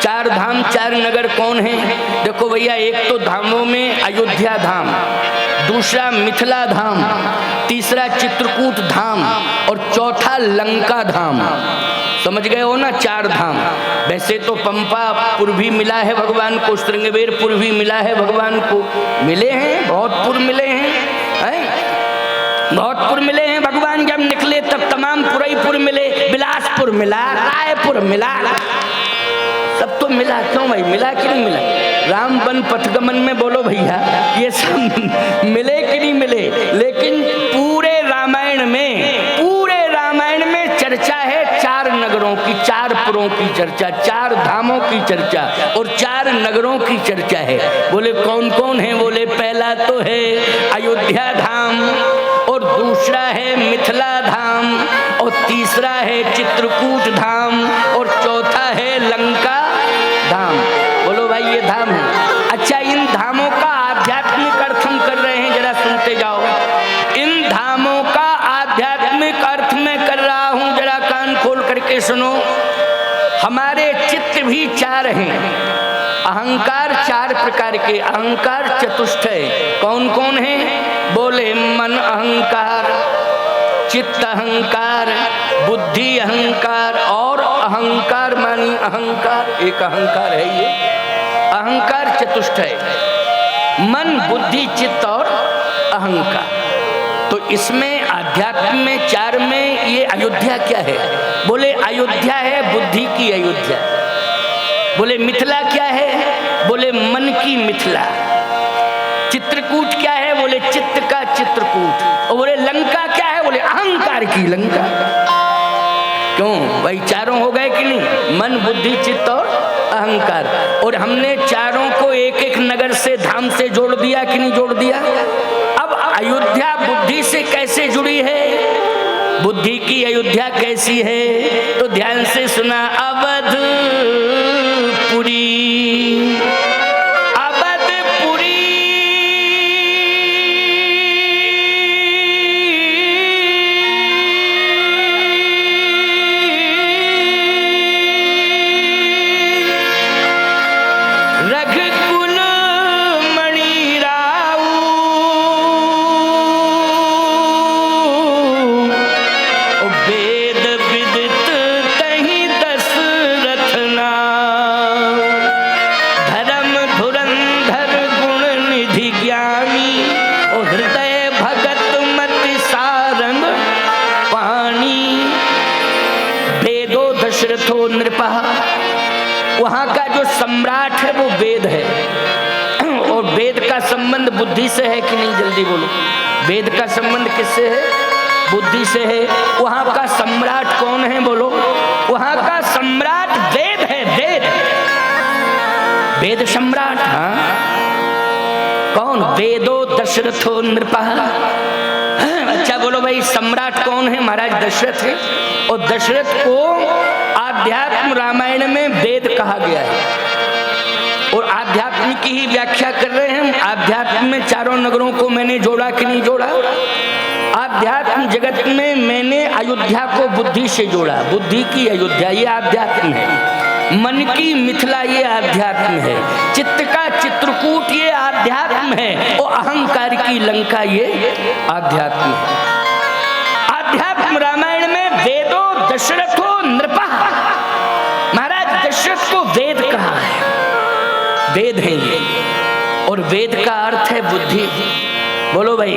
4 धाम, 4 नगर कौन हैं? देखो भैया, एक तो धामों में अयोध्या धाम, दूसरा मिथिला धाम, तीसरा चित्रकूट धाम और चौथा लंका धाम। समझ गए हो ना? 4 धाम। वैसे तो पंपापुर भी मिला है भगवान को, श्रृंगवेरपुर भी मिला है भगवान को, मिले हैं, बहुत पुर मिले हैं, बहुत पुर मिले हैं। भगवान जब निकले तब तमाम पुरैपुर मिले, बिलासपुर मिला, रायपुर मिला, सब तो मिला। क्यों भाई, मिला कि नहीं मिला? राम वन पथगमन में बोलो भैया, ये सब मिले कि नहीं मिले? लेकिन पूरे रामायण में चर्चा है 4 नगरों की, 4 पुरों की चर्चा, 4 धामों की चर्चा और 4 नगरों की चर्चा है। बोले कौन कौन है? बोले पहला तो है अयोध्या धाम, और दूसरा है मिथिला धाम, और तीसरा है चित्रकूट धाम, और चौथा है लंका धाम। बोलो भाई, ये धाम है। अच्छा, इन धामों का आध्यात्मिक अर्थ हम कर रहे हैं, जरा सुनते जाओ। इन धामों का आध्यात्मिक अर्थ मैं कर रहा हूं, जरा कान खोल करके सुनो। हमारे चित्त भी 4 हैं। अहंकार चार प्रकार के, अहंकार चतुष्ट है। कौन कौन है? बोले मन अहंकार, चित्त अहंकार, बुद्धि अहंकार और अहंकार मानी अहंकार। एक अहंकार है ये, अहंकार चतुष्ट है, मन बुद्धि चित्त और अहंकार। तो इसमें आध्यात्म में चार में ये अयोध्या क्या है? बोले अयोध्या है बुद्धि की अयोध्या। बोले मिथिला क्या है? बोले मन की मिथिला। चित्रकूट क्या है? बोले चित्त का चित्रकूट। और बोले लंका क्या है? बोले अहंकार की लंका। क्यों भाई? चारों हो गए कि नहीं? मन बुद्धि चित्त और अहंकार। और हमने चारों को एक एक नगर से धाम से जोड़ दिया कि नहीं जोड़ दिया? अब अयोध्या बुद्धि से कैसे जुड़ी है? बुद्धि की अयोध्या कैसी है? तो ध्यान से सुना। अवधपुरी, वहां का जो सम्राट है वो वेद है। और वेद का संबंध बुद्धि से है कि नहीं? जल्दी बोलो। वेद का संबंध किससे है? बुद्धि से है। वहां का सम्राट कौन है? बोलो। वहां का सम्राट वेद है, वेद। वेद सम्राट। हाँ, कौन? वेदो दशरथो नृपः। अच्छा बोलो भाई, सम्राट कौन है? महाराज दशरथ है। और दशरथ को आध्यात्म रामायण में वेद कहा गया है। और आध्यात्म की ही व्याख्या कर रहे हैं। आध्यात्म में चारों नगरों को मैंने जोड़ा कि नहीं जोड़ा? आध्यात्म जगत में मैंने अयोध्या को बुद्धि से जोड़ा। बुद्धि की अयोध्या ये आध्यात्म है। मन की मिथिला ये आध्यात्म है। चित्त का चित्रकूट ये आध्यात्म है। और अहंकार की लंका ये आध्यात्म है। आध्यात्म रामायण में वेदो दशरथो नृपः। महाराज दशरथ को वेद कहा है। वेद है ये। और वेद का अर्थ है बुद्धि। बोलो भाई,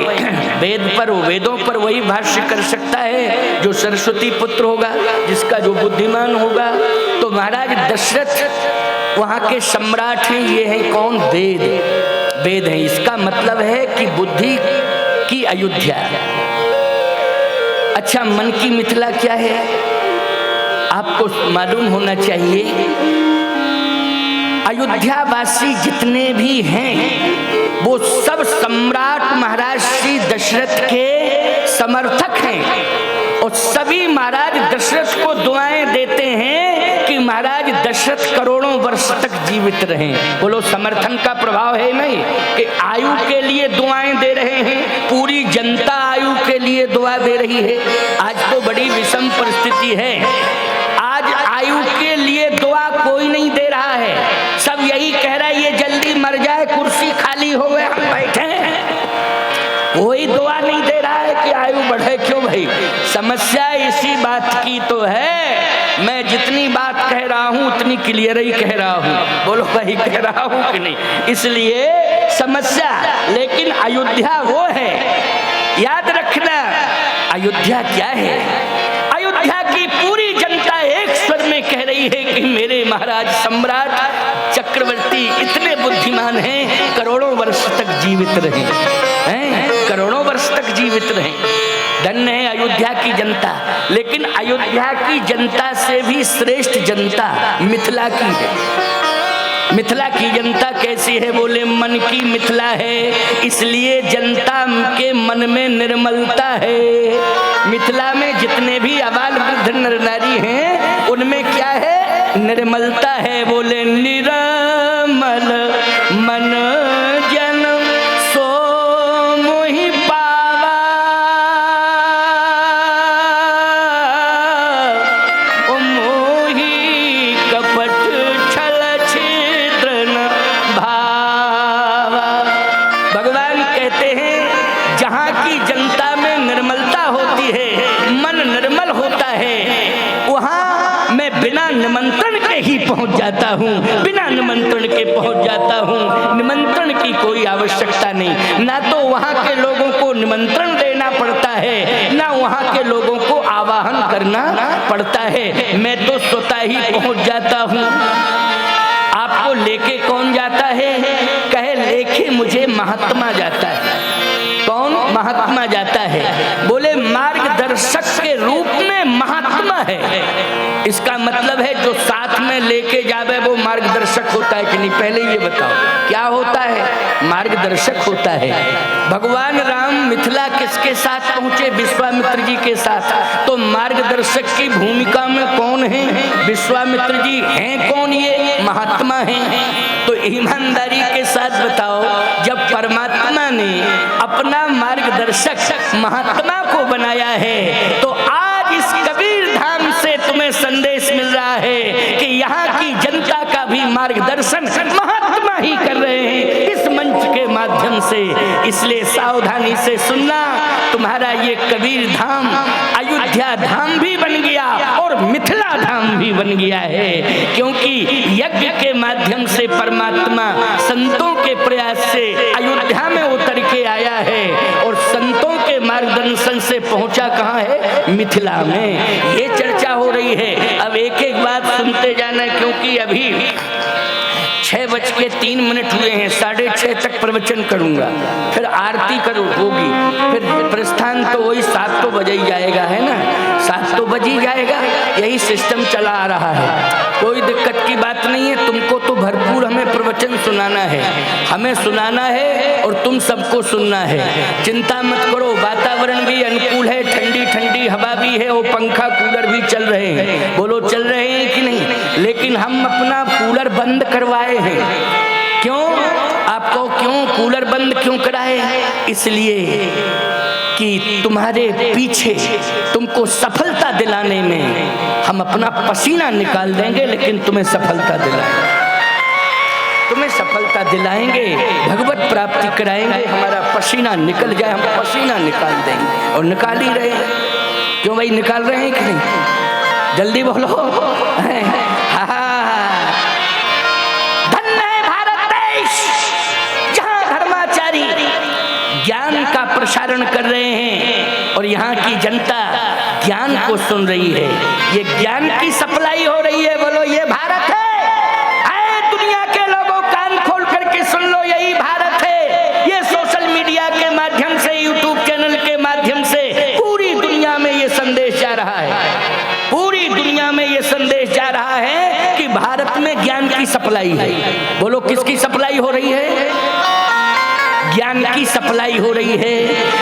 वेद पर, वेदों पर वही भाष्य कर सकता है जो सरस्वती पुत्र होगा, जिसका जो बुद्धिमान होगा। तो महाराज दशरथ वहां के सम्राट हैं। ये है कौन? वेद। वेद है। इसका मतलब है कि बुद्धि की अयोध्या। अच्छा, मन की मिथिला क्या है? आपको मालूम होना चाहिए। अयोध्यावासी जितने भी हैं वो सब सम्राट महाराज श्री दशरथ के समर्थक हैं। और सभी महाराज दशरथ को दुआएं देते हैं कि महाराज दशरथ करोड़ों वर्ष तक जीवित रहें। बोलो, समर्थन का प्रभाव है नहीं कि आयु के लिए दुआएं दे रहे हैं। पूरी जनता आयु के लिए दुआ दे रही है। आज तो बड़ी विषम परिस्थिति है। आज आयु के लिए दुआ कोई नहीं दे रहा है। सब यही कह रहा है ये जल्दी मर जाए, कुर्सी खाली हो गए, हम बैठे हैं। कोई दुआ नहीं दे रहा है कि आयु बढ़े। क्यों भाई? समस्या इसी बात की तो है। मैं जितनी बात कह रहा हूं उतनी क्लियर ही कह रहा हूं। बोलो भाई, कह रहा हूं कि नहीं? इसलिए समस्या। लेकिन अयोध्या वो है, याद रखना। अयोध्या क्या है? अयोध्या की पूरी जनता एक स्वर में कह रही है कि मेरे महाराज सम्राट चक्रवर्ती इतने बुद्धिमान हैं, करोड़ों वर्ष तक जीवित रहे हैं, करोड़ों वर्ष तक जीवित रहे। धन्य है अयोध्या की जनता। लेकिन अयोध्या की जनता से भी श्रेष्ठ जनता मिथिला की है। मिथिला की जनता कैसी है? बोले मन की मिथिला है, इसलिए जनता के मन में निर्मलता है। मिथिला में जितने भी आबाल वृद्ध नर नारी हैं उनमें क्या है? निर्मलता है। बोले निर्मल मन जन सो मोहि पावा, ओ मोहि कपट छल छिद्र न जाता हूँ, बिना निमंत्रण के पहुंच जाता हूँ। निमंत्रण की कोई आवश्यकता नहीं, ना तो वहाँ के लोगों को निमंत्रण देना पड़ता है, ना वहाँ के लोगों को आवाहन करना पड़ता है। मैं तो स्वतः ही पहुंच जाता हूँ। आपको लेके कौन जाता है? कहे लेके मुझे महात्मा जाता है। कौन महात्मा जाता है? बोले मार्गदर्शक के रूप में महात्मा है। इसका मतलब है जो साथ में लेके जावे वो मार्गदर्शक होता है कि नहीं? पहले ये बताओ क्या होता है? मार्गदर्शक होता है। भगवान राम मिथिला किसके साथ पहुंचे? विश्वामित्र जी के साथ। तो मार्गदर्शक की भूमिका में कौन है? विश्वामित्र जी हैं। कौन ये? महात्मा हैं। तो ईमानदारी के साथ बताओ, जब परमात्मा ने अपना मार्गदर्शक महात्मा को बनाया है तो आज इस कबीर धाम से तुम्हें संदेश मिल रहा है कि यहाँ की जनता का भी मार्गदर्शन महात्मा ही कर रहे हैं इस मंच के माध्यम से। इसलिए सावधानी से सुनना, तुम्हारा ये कबीर धाम अयोध्या धाम भी बन गया और मिथिला धाम भी बन गया है, क्योंकि यज्ञ के माध्यम से परमात्मा संतों के प्रयास से अयोध्या में उतर के आया है और संतों के मार्गदर्शन से पहुंचा कहाँ है? मिथिला में। ये चर्चा हो रही है। अब एक एक बात सुनते जाना, क्योंकि अभी 6:03 हुए हैं। 6:30 तक प्रवचन करूंगा, फिर आरती होगी, फिर प्रस्थान तो वही 7 तो बज ही जाएगा, है ना? 7 तो बज ही जाएगा। यही सिस्टम चला आ रहा है, कोई दिक्कत की बात नहीं है। तुमको तो भरपूर हमें प्रवचन सुनाना है, हमें सुनाना है और तुम सबको सुनना है। चिंता मत करो, वातावरण भी अनुकूल है, ठंडी ठंडी हवा भी है और पंखा कूलर भी चल रहे हैं। बोलो चल रहे हैं कि नहीं? लेकिन हम अपना कूलर बंद करवाए हैं। क्यों? आपको क्यों कूलर बंद क्यों कराए? इसलिए कि तुम्हारे पीछे तुमको सफलता दिलाने में हम अपना पसीना निकाल देंगे, लेकिन तुम्हें सफलता दिलाएंगे, भगवत प्राप्ति कराएंगे। हमारा पसीना निकल जाए, हम पसीना निकाल देंगे और निकाल ही रहे हैं। क्यों भाई, निकाल रहे हैं कि नहीं? जल्दी बोलो। धन्य है भारत देश, जहां धर्माचारी ज्ञान का प्रसारण कर रहे हैं और यहाँ की जनता ज्ञान को सुन रही है। ये ज्ञान की सप्लाई हो रही है। बोलो ये भारत है। दुनिया के लोगों कान खोल करके सुन लो, यही भारत है। ये सोशल मीडिया के माध्यम से, यूट्यूब चैनल के माध्यम से पूरी दुनिया में ये संदेश जा रहा है। पूरी दुनिया में ये संदेश जा रहा है कि भारत में ज्ञान की सप्लाई है। बोलो किसकी सप्लाई हो रही है? ज्ञान की सप्लाई हो रही है।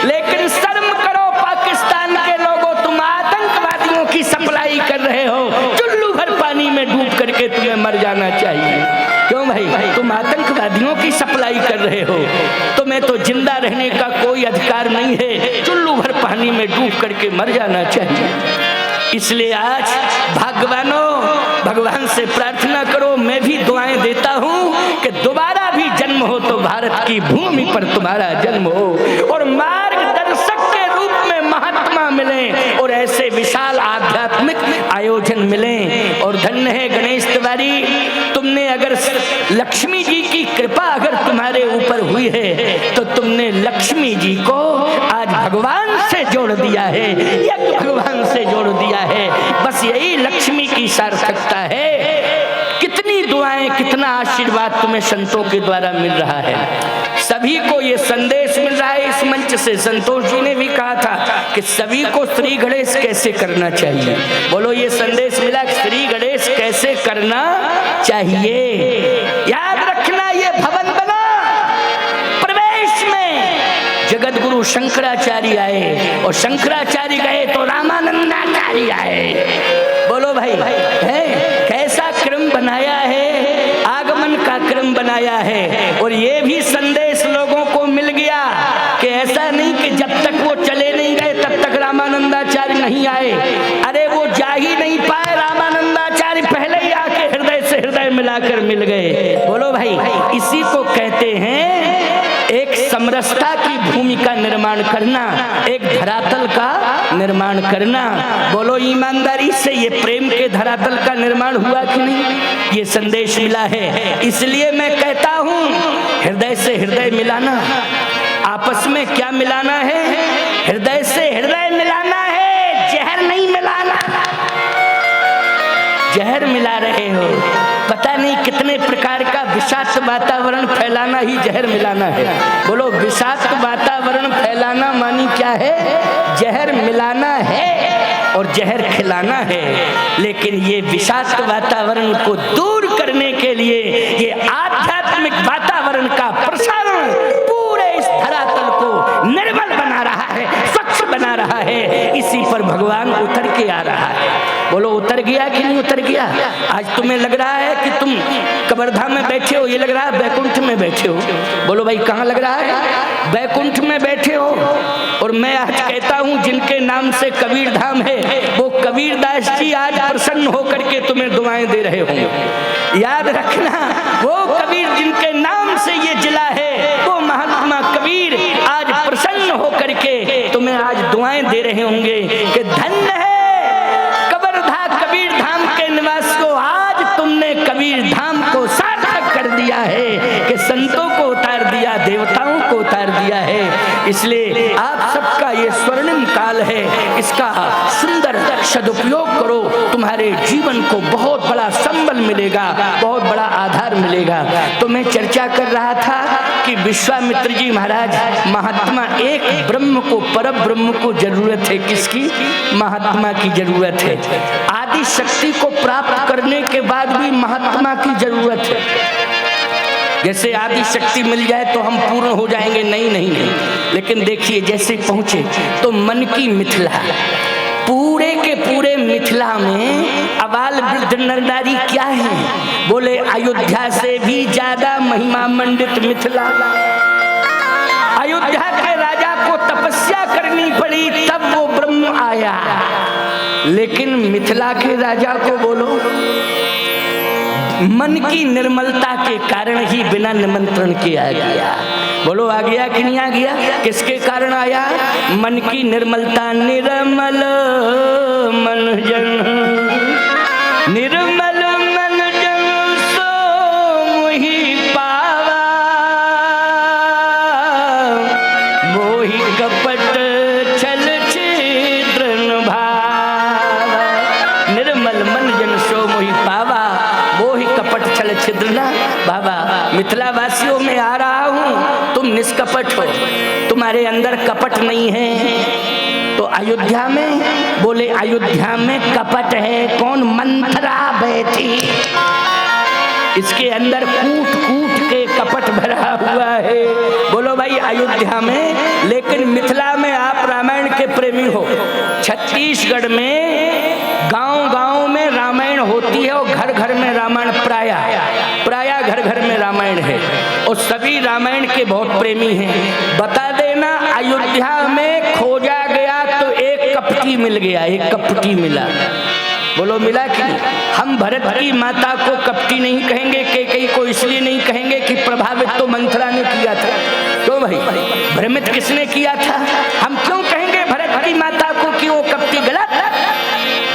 लेकिन शर्म करो पाकिस्तान के लोगों, तुम आतंकवादियों की सप्लाई कर रहे हो। चुल्लू भर पानी में डूब करके तुम्हें मर जाना चाहिए। क्यों भाई? तुम आतंकवादियों की सप्लाई कर रहे हो, तुम्हें तो जिंदा रहने का कोई अधिकार नहीं है। चुल्लू भर पानी में डूब करके मर जाना चाहिए। इसलिए आज भाग्यवानों, भगवान से प्रार्थना करो, मैं भी दुआएं देता हूं कि दोबारा भी जन्म हो तो भारत की भूमि पर तुम्हारा जन्म हो और मार्गदर्शक के रूप में महात्मा मिले और ऐसे विशाल आध्यात्मिक आयोजन मिले। और धन्य है गणेश तिवारी, तुमने अगर लक्ष्मी जी की कृपा अगर तुम्हारे ऊपर हुई है तो तुमने लक्ष्मी जी को आज भगवान से जोड़ दिया है, यज्ञ भगवान से जोड़ दिया है। बस यही लक्ष्मी की सार्थकता है। कितनी दुआएं, कितना आशीर्वाद तुम्हें संतों के द्वारा मिल रहा है। सभी को ये संदेश मिल रहा है इस मंच से। संतोष जी ने भी कहा था कि सभी को श्री गणेश कैसे करना चाहिए। बोलो ये संदेश मिला, श्री गणेश कैसे करना चाहिए। याद रखना, ये भवन बना, प्रवेश में जगत गुरु शंकराचार्य आए और शंकराचार्य गए तो रामानंदाचार्य आए। बोलो भाई, है कैसा क्रम बनाया है, आगमन का क्रम बनाया है। और ये भी संदेश लोगों को मिल गया कि ऐसा नहीं कि जब तक वो चले नहीं गए तब तक रामानंदाचार्य नहीं आए। अरे वो जा ही नहीं पाए, रामानंदाचार्य पहले ही आके हृदय से हृदय मिलाकर मिल गए। बोलो भाई, इसी को कहते हैं एक समरसता की भूमि का निर्माण करना, एक धरातल का निर्माण करना। बोलो ईमानदारी से, ये प्रेम के धरातल का निर्माण हुआ कि नहीं? ये संदेश मिला है। इसलिए मैं कहता हूं, हृदय से हृदय मिलाना। आपस में क्या मिलाना है? हृदय से हृदय मिलाना है, जहर नहीं मिलाना। जहर मिला रहे हो, पता नहीं कितने प्रकार का विषाक्त वातावरण फैलाना ही जहर मिलाना है। बोलो, विषाक्त वातावरण फैलाना मानी क्या है? जहर मिलाना है और जहर खिलाना है। लेकिन ये विषाक्त वातावरण को दूर करने के लिए ये आध्यात्मिक वातावरण का प्रसारण पूरे इस धरातल को निर्मल बना रहा है, स्वच्छ बना रहा है। इसी पर भगवान उतर के आ रहा है। बोलो, उतर गया कि नहीं उतर गया? आज तुम्हें लग रहा है कि तुम कबरधाम में बैठे हो, ये लग रहा है बैकुंठ में बैठे हो। बोलो भाई, कहाँ लग रहा है? बैकुंठ में बैठे हो। और मैं आज कहता हूँ, जिनके नाम से कबीर धाम है, वो कबीरदास जी आज प्रसन्न होकर के तुम्हें दुआएं दे रहे होंगे। याद रखना, वो कबीर जिनके नाम से ये जिला है, वो महात्मा कबीर आज प्रसन्न होकर के तुम्हें आज दुआएं दे रहे होंगे कि धन्य है कबीर धाम के निवास को। आज तुमने कबीर धाम को सार्थक कर दिया है कि संतों को उतार दिया, देवताओं को उतार दिया है। इसलिए आप सबका ये स्वर्णिम काल है, इसका सुंदर सदुपयोग करो। तुम्हारे जीवन को बहुत बड़ा संबल मिलेगा, बहुत बड़ा आधार मिलेगा। तो मैं चर्चा कर रहा था कि विश्वामित्र जी महाराज महात्मा, एक ब्रह्म को, पर ब्रह्म को जरूरत है। किसकी? महात्मा की जरूरत है। आदि शक्ति को प्राप्त करने के बाद भी महात्मा की जरूरत है। जैसे आदि शक्ति मिल जाए तो हम पूर्ण हो जाएंगे, नहीं नहीं नहीं। लेकिन देखिए, जैसे पहुंचे तो मन की मिथिला, पूरे के पूरे मिथिला में अबाल वृद्ध नर नारी क्या है? बोले, अयोध्या से भी ज्यादा महिमा मंडित मिथिला। अयोध्या के राजा को तपस्या करनी पड़ी, तब वो ब्रह्म आया। लेकिन मिथिला के राजा को बोलो, मन की निर्मलता के कारण ही बिना निमंत्रण के आ गया। बोलो, आ गया कि नहीं आ गया? किसके कारण आया? मन की निर्मलता। निर्मल मन जन, निर्मल मन जन सो मोहि पावा, मोहि कपट छल छिद्र भावा। निर्मल मन जन सो मोहि पावा, मोहि कपट छल छिद्र न भावा। मिथिला वासियों में आ रहा हूँ, तुम निष्कपट हो, तुम्हारे अंदर कपट नहीं है। तो अयोध्या में, बोले अयोध्या में कपट है। कौन? मंथरा बैठी, इसके अंदर कूट कूट के कपट भरा हुआ है। बोलो भाई, अयोध्या में। लेकिन मिथिला में आप रामायण के प्रेमी हो। छत्तीसगढ़ में गांव गांव में रामायण होती है और घर घर में रामायण, प्राय घर घर में रामायण है और सभी रामायण के बहुत प्रेमी हैं। बता देना, अयोध्या में खोजा गया तो एक कपटी मिल गया, एक कपटी मिला। बोलो, मिला कि नहीं? हम भरत की माता को कपटी नहीं कहेंगे, कैकेयी को इसलिए नहीं कहेंगे कि प्रभावित तो मंथरा ने किया था। क्यों भाई? भ्रमित किसने किया था? हम क्यों कहेंगे भरत की माता को कि वो कपटी? गलत।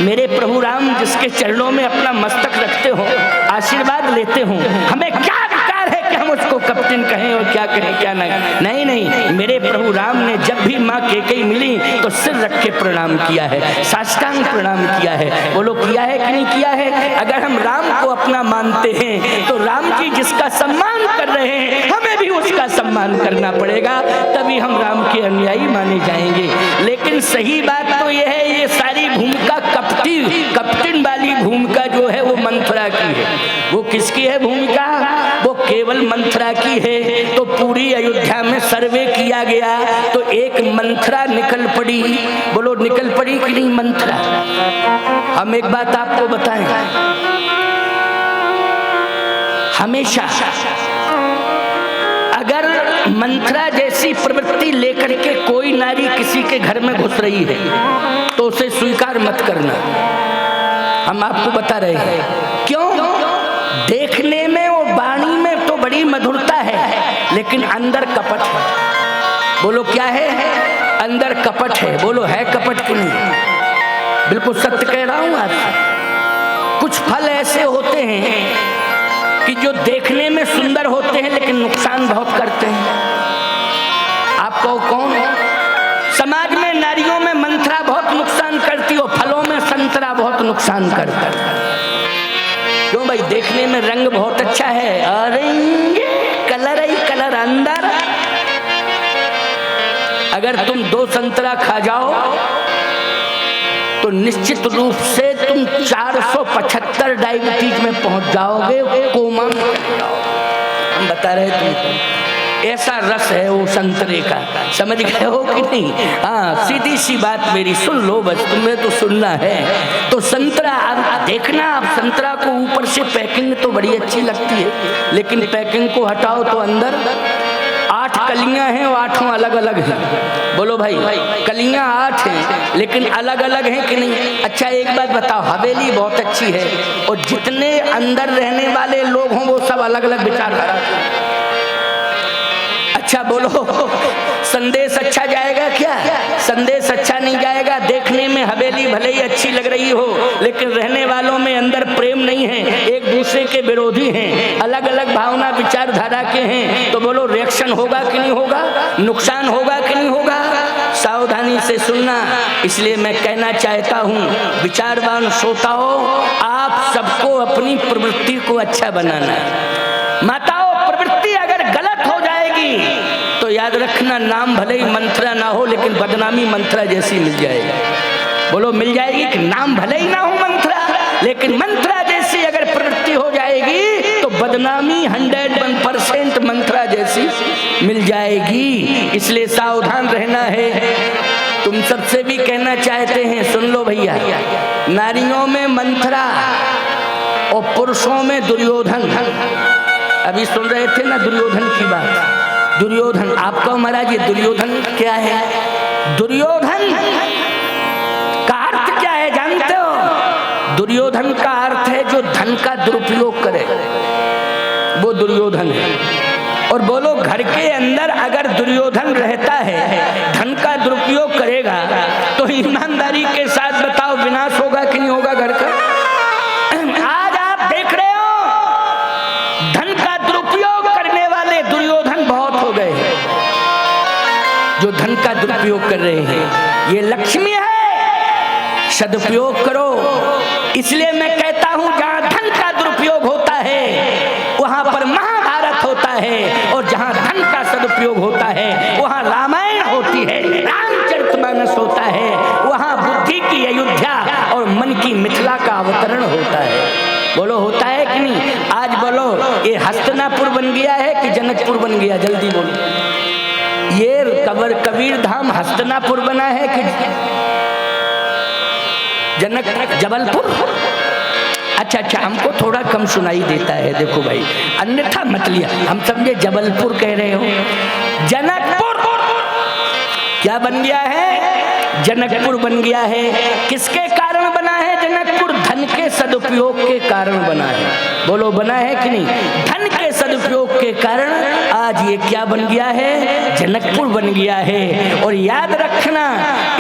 मेरे प्रभु राम जिसके चरणों में अपना मस्तक रखते हो, आशीर्वाद लेते हो, हमें क्या अधिकार है कि हम उसको कप्तिन कहें और क्या कहें क्या नहीं? नहीं नहीं, मेरे प्रभु राम ने जब भी माँ कैकेयी मिली तो सिर रख के प्रणाम किया है, साष्टांग प्रणाम किया है। बोलो, किया है कि नहीं किया है? अगर हम राम को अपना मानते हैं तो राम जी जिसका सम्मान कर रहे हैं, हमें भी उसका सम्मान करना पड़ेगा, तभी हम राम के अनुयायी माने जाएंगे। लेकिन सही बात तो यह है, ये सारी भूमिका कप्तिन वाली भूमिका जो है वो मंथरा की है। वो किसकी है भूमिका? वो केवल मंथरा की है। तो पूरी अयोध्या में सर्वे किया गया तो एक मंथरा निकल पड़ी। बोलो, निकल पड़ी कि नहीं मंथरा? हम एक बात आपको बताएं, हमेशा अगर मंथरा जैसी प्रवृत्ति लेकर के कोई नारी किसी के घर में घुस रही है तो उसे स्वीकार मत करना। हम आपको बता रहे हैं क्यों? देखने में और वाणी में तो बड़ी मधुरता है, लेकिन अंदर कपट है। बोलो, क्या है? अंदर कपट है। बोलो है कपट कि नहीं? बिल्कुल सत्य कह रहा हूं आपसे। कुछ फल ऐसे होते हैं कि जो देखने में सुंदर होते हैं लेकिन नुकसान बहुत करते हैं। आपको कौन? समाज में नारियों में मंथरा बहुत नुकसान करती हो, फलों में संतरा बहुत नुकसान करता है। क्यों भाई? देखने में रंग बहुत अच्छा है, ऑरेंज कलर ही कलर अंदर। अगर तुम 2 संतरा खा जाओ तो निश्चित रूप से तुम 475 डायबिटीज में पहुंच जाओगे, कोमा में हम बता रहे तुमको। ऐसा रस है वो संतरे का, समझ गए हो कि नहीं? हाँ, सीधी सी बात मेरी सुन लो बस, तुम्हें तो सुनना है। तो संतरा आप देखना, आप संतरा को ऊपर से पैकिंग तो बड़ी अच्छी लगती है, लेकिन पैकिंग को हटाओ तो अंदर 8 कलियां हैं, वो 8 अलग अलग हैं। बोलो भाई, कलियां 8 हैं लेकिन अलग अलग हैं कि नहीं? अच्छा एक बात बताओ, हवेली बहुत अच्छी है और जितने अंदर रहने वाले लोग हों वो सब अलग अलग विचार कराते हैं। अच्छा बोलो, संदेश अच्छा जाएगा क्या? संदेश अच्छा नहीं जाएगा। देखने में हवेली भले ही अच्छी लग रही हो लेकिन रहने वालों में अंदर प्रेम नहीं है, एक दूसरे के विरोधी हैं, अलग अलग भावना विचारधारा के हैं, तो बोलो रिएक्शन होगा कि नहीं होगा? नुकसान होगा कि नहीं होगा? सावधानी से सुनना। इसलिए मैं कहना चाहता हूँ विचारवान श्रोताओं, आप सबको अपनी प्रवृत्ति को अच्छा बनाना है। माताओं, प्रवृत्ति अगर गलत हो जाएगी तो याद रखना, नाम भले ही मंत्रा ना हो लेकिन बदनामी मंत्रा जैसी मिल जाएगी। बोलो मिल जाएगी कि? नाम भले ही ना हो मंत्रा, लेकिन मंत्रा जैसी अगर प्रवृत्ति हो जाएगी तो बदनामी 101% मंत्रा जैसी मिल जाएगी। इसलिए सावधान रहना है। तुम सबसे भी कहना चाहते हैं, सुन लो भैया, नारियों में मंत्रा और पुरुषों में दुर्योधन। अभी सुन रहे थे ना दुर्योधन की बात। दुर्योधन, आपको महाराज ये दुर्योधन क्या है? दुर्योधन का अर्थ क्या है जानते हो? दुर्योधन का अर्थ है जो धन का दुरुपयोग करे, वो दुर्योधन है। और बोलो, घर के अंदर अगर दुर्योधन रहता है, धन का दुरुपयोग करेगा, तो ईमानदारी के साथ बताओ विनाश होगा कि नहीं होगा घर का? आज आप देख रहे हो धन का दुरुपयोग करने वाले दुर्योधन बहुत हो गए हैं। जो धन का दुरुपयोग कर रहे हैं, ये लक्ष्मी है, सदुपयोग करो। इसलिए मैं कहता हूं जहां धन का दुरुपयोग होता है वहां पर महाभारत होता है, और जहां धन का सदुपयोग होता है वहां रामायण होती है, रामचरितमानस होता है, वहां बुद्धि की अयोध्या और मन की मिथिला का अवतरण होता है। बोलो होता है कि नहीं? आज बोलो, ये हस्तिनापुर बन गया है कि जनकपुर बन गया? जल्दी बोलो। ये कबीर धाम हस्तिनापुर बना है कि जबलपुर? अच्छा, हमको थोड़ा कम सुनाई देता है, देखो भाई, अन्यथा मत लिया, हम समझे जबलपुर कह रहे हो। जनकपुर क्या बन गया है? जनकपुर बन गया है। किसके कारण बना है जनकपुर? धन के सदुपयोग के कारण बना है। बोलो बना है कि नहीं? धन के सदुपयोग के कारण आज ये क्या बन गया है? जनकपुर बन गया है। और याद रखना,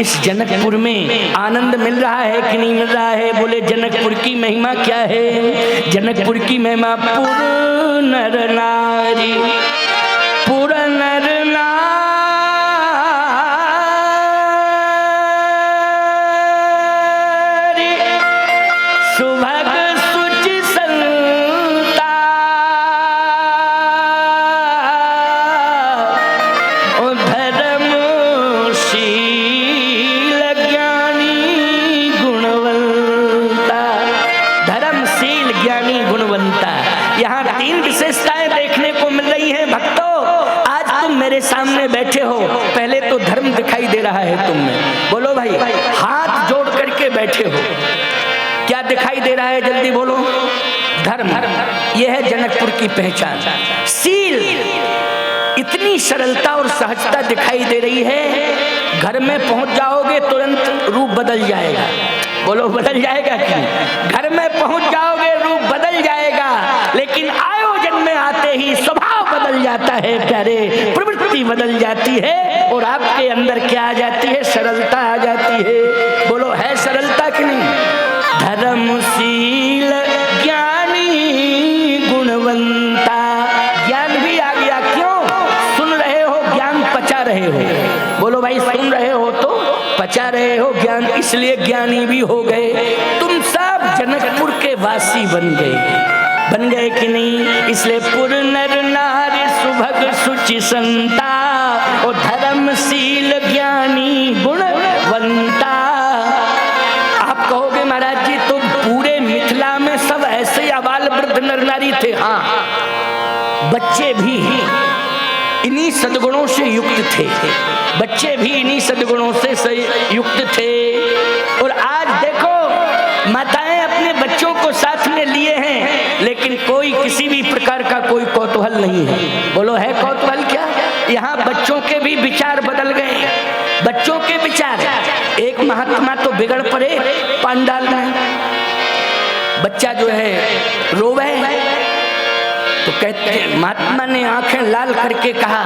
इस जनकपुर में आनंद मिल रहा है कि नहीं मिल रहा है? बोले जनकपुर की महिमा क्या है? जनकपुर की महिमा, पुर नर नारी, पुर नर नारी, सुभग सुचि संता, धर्मशील ज्ञानी गुणवंता। धर्मशील ज्ञानी गुणवंता, यहाँ 3 विशेषताएं देखने को मिल रही हैं भक्तों। आज तुम मेरे सामने बैठे हो, पहले तो धर्म दिखाई दे रहा है तुम में। बोलो भाई, हाथ जोड़ करके बैठे हो, क्या दिखाई दे रहा है? जल्दी बोलो। धर्म, यह है जनकपुर की पहचान। शील, इतनी सरलता और सहजता दिखाई दे रही है, घर में पहुंच जाओगे तुरंत रूप बदल जाएगा। बोलो बदल जाएगा कि? घर में पहुंच जाओगे रूप बदल जाएगा, लेकिन आयोजन में आते ही स्वभाव बदल बदल जाता है प्यारे, प्रवृत्ति बदल जाती है और आपके अंदर क्या आ जाती है? सरलता आ जाती है। बोलो है सरलता कि नहीं? धर्मशील ज्ञानी गुणवंता, ज्ञान भी आ गया। क्यों? सुन रहे हो ज्ञान, पचा रहे हो। बोलो भाई, सुन रहे हो तो पचा रहे हो ज्ञान, इसलिए ज्ञानी भी हो गए। तुम सब जनकपुर के वासी बन गए कि नहीं? इसलिए पुर नर नारी सुभग सुचि संता और धर्मशील ज्ञानी गुणवंता। आप कहोगे महाराज जी तो पूरे मिथिला में सब ऐसे अबाल वृद्ध नर नारी थे। हाँ, बच्चे भी इन्हीं सद्गुणों से युक्त थे, बच्चे भी इन्हीं सद्गुणों से युक्त थे। और आज देखो माताएं अपने बच्चों को साथ में लिए हैं, लेकिन कोई किसी भी प्रकार का कोई कौतूहल नहीं है। बोलो है कौतूहल क्या? यहाँ बच्चों के भी विचार बदल गए, बच्चों के विचार। एक महात्मा तो बिगड़ पड़े पंडाल में, बच्चा जो है रोवे तो कहते, महात्मा ने आंखें लाल करके कहा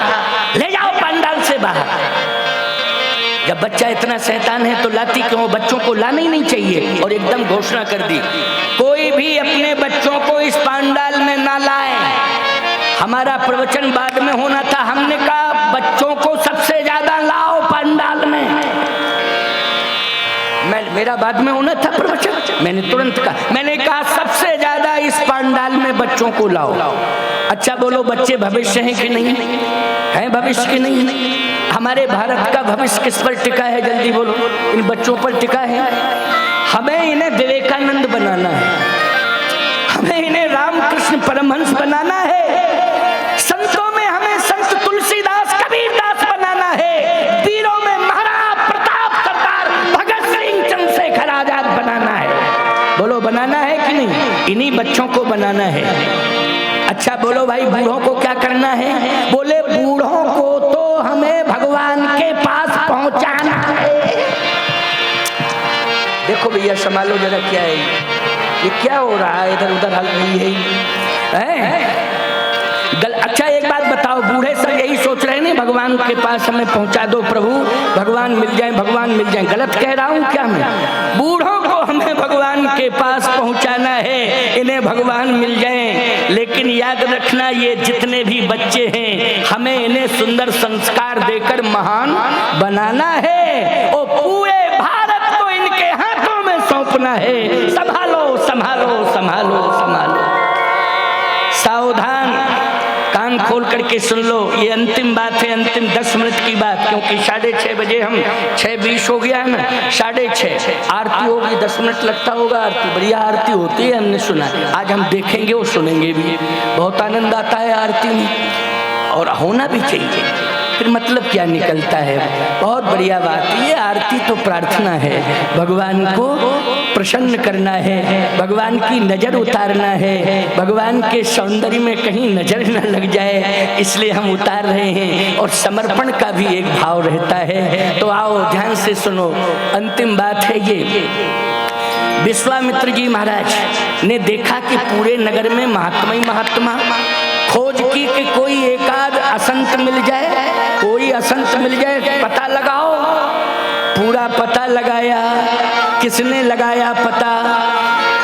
ले जाओ पंडाल से बाहर। जब बच्चा इतना शैतान है तो लाती क्यों? बच्चों को लाना ही नहीं चाहिए। और एकदम घोषणा कर दी कोई भी अपने बच्चों को इस पंडाल में ना लाए। हमारा प्रवचन बाद में होना था, हमने कहा बच्चों को सबसे ज्यादा लाओ पंडाल में। मेरा बाद में होना था प्रवचन, मैंने तुरंत कहा, मैंने कहा सबसे ज्यादा इस पंडाल में बच्चों को लाओ। अच्छा बोलो बच्चे भविष्य हैं कि नहीं है? भविष्य की नहीं? हमारे भारत का भविष्य किस पर टिका है? जल्दी बोलो। इन बच्चों पर टिका है। हमें इन्हें विवेकानंद बनाना है, हमें इन्हें रामकृष्ण परमहंस बनाना है, संतों में हमें संत तुलसीदास कबीरदास बनाना है, वीरों में महाराणा प्रताप सरदार भगत सिंह चंद्रशेखर आजाद बनाना है। बोलो बनाना है कि नहीं? इन्हीं बच्चों को बनाना है। अच्छा बोलो भाई बूढ़ों को क्या करना है? बोले बूढ़ों को तो हमें भगवान के पास पहुंचाना है। देखो भैया संभालो जरा, क्या है ये? क्या हो रहा है? इधर उधर हल रही है। अच्छा एक बात बताओ, बूढ़े सब यही सोच रहे हैं भगवान के पास हमें पहुंचा दो प्रभु, भगवान मिल जाए, भगवान मिल जाए। गलत कह रहा हूं क्या मैं? बूढ़ों को हमें भगवान के पास पहुंचाना है, इन्हें भगवान मिल जाए। लेकिन याद रखना ये जितने भी बच्चे हैं हमें इन्हें सुंदर संस्कार देकर महान बनाना है और पूरे भारत को इनके हाथों में सौंपना है। संभालो संभालो संभालो संभालो। सावधान, कान खोल करके सुन लो, ये अंतिम बात है, अंतिम 10 मिनट की बात, क्योंकि 6:30 बजे हम 6:20 हो गया है ना, 6:30 आरती होगी, 10 मिनट लगता होगा। आरती बढ़िया आरती होती है, हमने सुना। आज हम देखेंगे और सुनेंगे भी, बहुत आनंद आता है आरती में और होना भी चाहिए। फिर मतलब क्या निकलता है? बहुत बढ़िया बात। ये आरती तो प्रार्थना है, भगवान को प्रसन्न करना है, भगवान की नजर उतारना है, भगवान के सौंदर्य में कहीं नजर न लग जाए, इसलिए हम उतार रहे हैं। और समर्पण का भी एक भाव रहता है। तो आओ ध्यान से सुनो, अंतिम बात है ये। विश्वामित्र जी महाराज ने देखा कि पूरे नगर में महात्मा ही महात्मा। खोज की कि कोई एकाध असंत मिल जाए, कोई असंत मिल जाए, पता लगाओ। पूरा पता लगाया। किसने लगाया पता?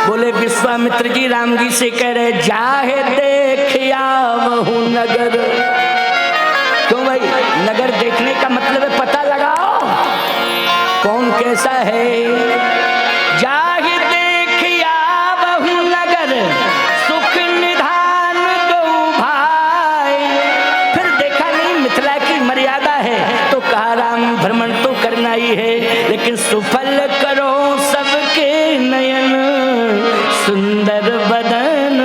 बोले विश्वामित्र जी राम जी से कह रहे जाहे देखिया वहु नगर। क्यों भाई? नगर देखने का मतलब है पता लगाओ कौन कैसा है। जाहे देखिया वहु नगर सुख निधान दो भाई। फिर देखा नहीं मिथिला की मर्यादा है तो कहा राम भ्रमण तो करना ही है, लेकिन सुफल करो सबके नयन सुंदर बदन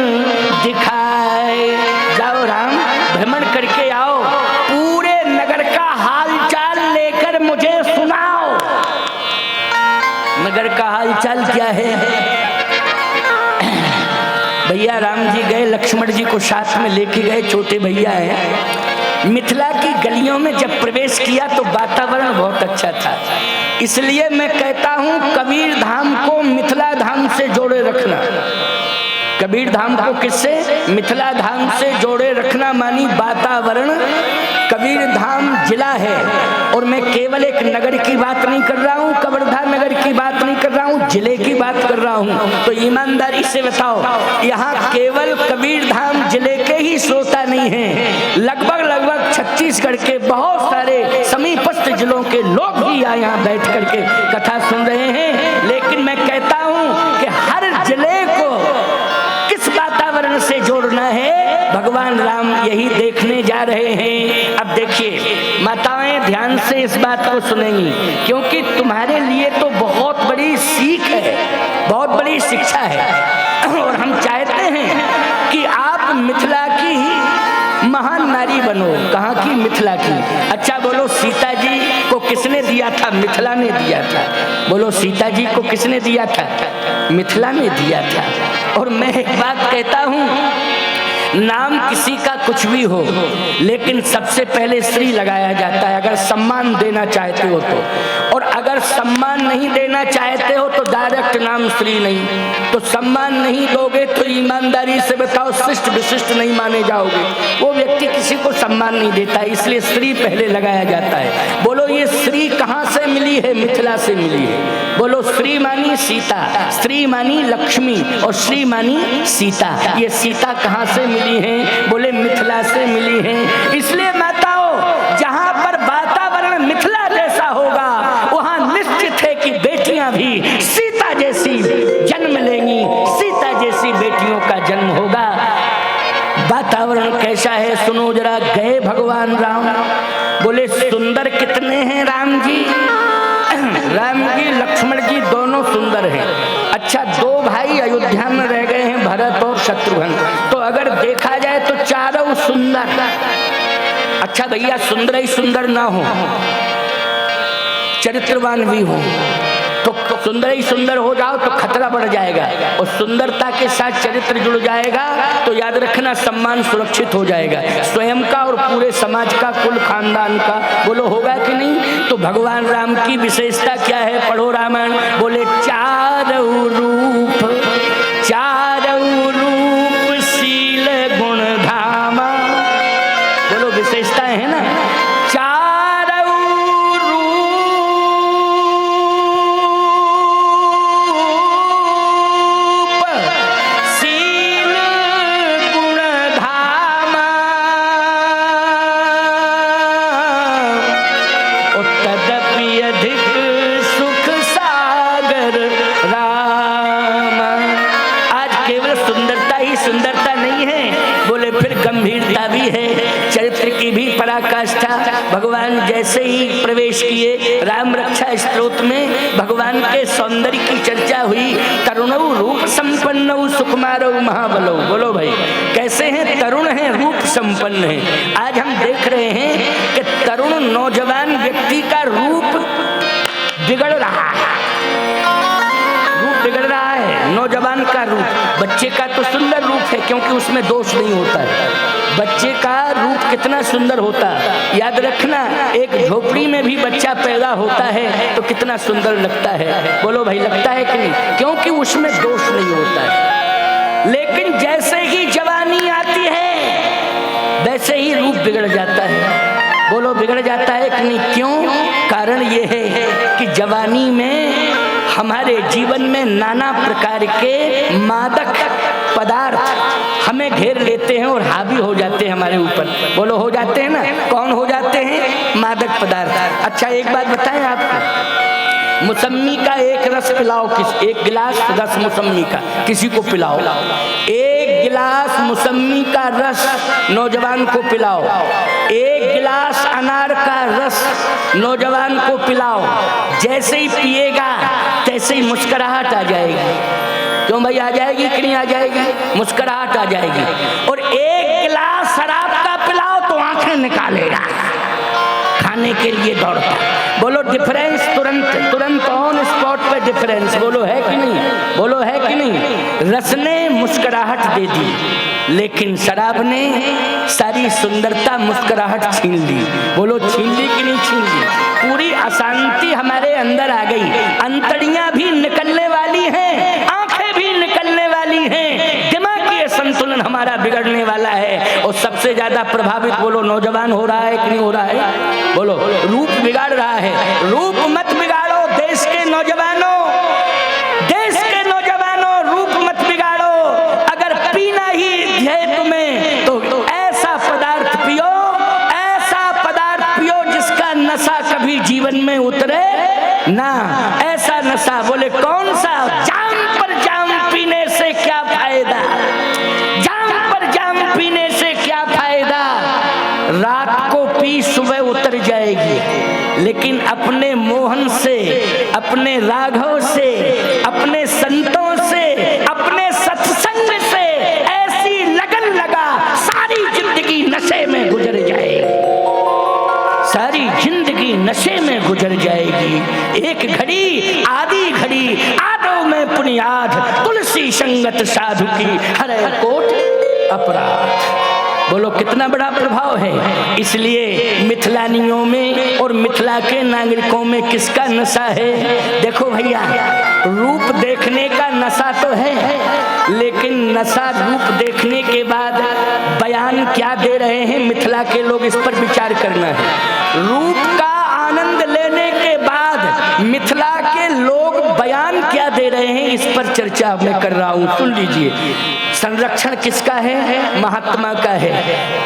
दिखाए। जाओ राम भ्रमण करके आओ, पूरे नगर का हालचाल लेकर मुझे सुनाओ। नगर का हालचाल क्या है? भैया राम जी गए, लक्ष्मण जी को साथ में लेके गए, छोटे भैया हैं। मिथिला की गलियों में जब प्रवेश किया तो वातावरण बहुत अच्छा था। इसलिए मैं कहता हूं कबीर धाम को मिथिला धाम से जोड़े रखना। कबीर धाम को किससे? मिथिला धाम से जोड़े रखना मानी वातावरण। कबीर धाम जिला है और मैं केवल एक नगर की बात नहीं कर रहा हूँ, कवर्धा नगर की बात नहीं कर रहा हूँ, जिले की बात कर रहा हूँ। तो ईमानदारी से बताओ, यहाँ केवल कबीर धाम जिले के ही श्रोता नहीं हैं, लगभग छत्तीसगढ़ के बहुत सारे समीपस्थ जिलों के लोग भी यहाँ बैठ करके कथा सुन रहे हैं। लेकिन मैं कहता हूँ कि हर जिले को किस वातावरण से जोड़ना है, भगवान राम यही देखने जा रहे हैं। अब देखिए माताएं ध्यान से इस बात को सुनेंगी, क्योंकि तुम्हारे लिए तो बहुत बड़ी सीख है, बहुत बड़ी शिक्षा है। और हम चाहते हैं कि आप मिथिला की महान नारी बनो। कहाँ की? मिथिला की। अच्छा बोलो, सीता जी को किसने दिया था? मिथिला ने दिया था। बोलो, सीता जी को किसने दिया था? मिथिला ने दिया था। और मैं एक बात कहता हूँ, नाम किसी का कुछ भी हो, लेकिन सबसे पहले श्री लगाया जाता है अगर सम्मान देना चाहते हो तो। और अगर सम्मान नहीं देना चाहते हो तो डायरेक्ट नाम श्री नहीं। तो सम्मान नहीं दोगे तो ईमानदारी से बताओ, शिष्ट विशिष्ट नहीं माने जाओगे। वो व्यक्ति किसी को सम्मान नहीं देता, इसलिए श्री पहले लगाया जाता है। बोलो, ये श्री कहाँ से मिली है? मिथिला से मिली है। बोलो, श्री मानी सीता, श्री मानी लक्ष्मी और श्री मानी सीता। ये सीता कहाँ से मिली है? बोले, मिथिला से मिली है। इसलिए माताओं, जहाँ पर वातावरण मिथिला जैसा होगा, वहाँ निश्चित है कि बेटियां भी सीता जैसी जन्म लेंगी, सीता जैसी बेटियों का जन्म होगा। वातावरण कैसा है सुनो जरा। गए भगवान राम, बोले सुंदर कितने हैं राम जी? राम जी लक्ष्मण जी दोनों सुंदर हैं। अच्छा, दो भाई अयोध्या में रह गए हैं, भरत और शत्रुघ्न। तो अगर देखा जाए तो चारों सुंदर। अच्छा भैया, सुंदर ही सुंदर ना हो, चरित्रवान भी हो। तो सुंदर ही सुंदर हो जाओ तो खतरा बढ़ जाएगा, और सुंदरता के साथ चरित्र जुड़ जाएगा तो याद रखना सम्मान सुरक्षित हो जाएगा, स्वयं का और पूरे समाज का, कुल खानदान का। बोलो, होगा कि नहीं? तो भगवान राम की विशेषता क्या है? पढ़ो रामायण। बोले, चारऊ रूप शील गुण धामा। बोलो, विशेषताएं है ना। भगवान जैसे ही प्रवेश किए राम रक्षा स्तोत्र में भगवान के सौंदर्य की चर्चा हुई। तरुणौ रूप संपन्नौ सुकुमारौ महाबलौ। बोलो भाई, कैसे हैं? तरुण हैं, रूप संपन्न हैं। आज हम देख रहे हैं कि तरुण नौजवान व्यक्ति का रूप बिगड़ रहा है, रूप बिगड़ रहा है नौजवान का रूप। बच्चे का तो सुंदर रूप है क्योंकि उसमें दोष नहीं होता है। बच्चे का रूप कितना सुंदर होता है, याद रखना। एक झोपड़ी में भी बच्चा पैदा होता है तो कितना सुंदर लगता है। बोलो भाई, लगता है कि नहीं? क्योंकि उसमें दोष नहीं होता है। लेकिन जैसे ही जवानी आती है वैसे ही रूप बिगड़ जाता है। बोलो, बिगड़ जाता है कि नहीं? क्यों? कारण ये है कि जवानी में हमारे जीवन में नाना प्रकार के मादक पदार्थ हमें घेर लेते हैं और हावी हो जाते हैं हमारे ऊपर। बोलो, हो जाते हैं ना? कौन हो जाते हैं? मादक पदार्थ। अच्छा, एक बात बताएं आपको, मौसम्मी का एक रस पिलाओ, एक गिलास रस मौसम्मी का किसी को पिलाओ। एक गिलास मौसम्मी का रस नौजवान को पिलाओ, एक गिलास अनार का रस नौजवान को पिलाओ। जैसे ही पिएगा तैसे ही मुस्कुराहट आ जाएगी। क्यों भाई, आ जाएगी कि नहीं आ जाएगी? मुस्कुराहट आ जाएगी। और एक गिलास शराब का पिलाओ तो आंखें निकालेगा, खाने के लिए दौड़ता। बोलो, डिफरेंस तुरंत ऑन स्पॉट पे डिफरेंस। बोलो, है कि नहीं? बोलो, है कि नहीं? रस ने मुस्कुराहट दे दी, लेकिन शराब ने सारी सुंदरता मुस्कुराहट छीन ली। बोलो, छीन ली कि नहीं छीन ली? पूरी अशांति हमारे अंदर आ गई। अंतड़ियां भी निकलने वाली हैं, आंखें भी निकलने वाली हैं, दिमाग ज्यादा प्रभावित बोलो नौजवान हो रहा है कि नहीं हो रहा है? बोलो रूप बिगाड़ रहा है। रूप मत बिगाड़ो देश के नौजवानों, देश के नौजवानों, रूप मत बिगाड़ो। अगर पीना ही है तुम्हें तो ऐसा पदार्थ पियो, ऐसा पदार्थ पियो जिसका नशा कभी जीवन में उतरे ना। ऐसा नशा, बोले कौन सा? जाम पर जाम पीने से क्या फायदा, जाम पर जाम पीने से क्या फायदा। रात को पी सुबह उतर जाएगी, लेकिन अपने मोहन से, अपने राघव से, अपने संतों से, अपने सत्संग से ऐसी लगन लगा सारी जिंदगी नशे में गुजर जाएगी, सारी जिंदगी नशे में गुजर जाएगी। एक घड़ी आधी घड़ी आदो में पुनियाद, तुलसी संगत साधु की हरे कोट अपराध। बोलो कितना बड़ा प्रभाव है। इसलिए मिथिलानियों में और मिथिला के नागरिकों में किसका नशा है? देखो भैया, रूप देखने का नशा तो है, लेकिन नशा रूप देखने के बाद बयान क्या दे रहे हैं मिथिला के लोग, इस पर विचार करना है। रूप का आनंद लेने के बाद मिथिला के लोग बयान क्या दे रहे हैं, इस पर चर्चा मैं कर रहा हूं, सुन लीजिए। संरक्षण किसका है? महात्मा का है।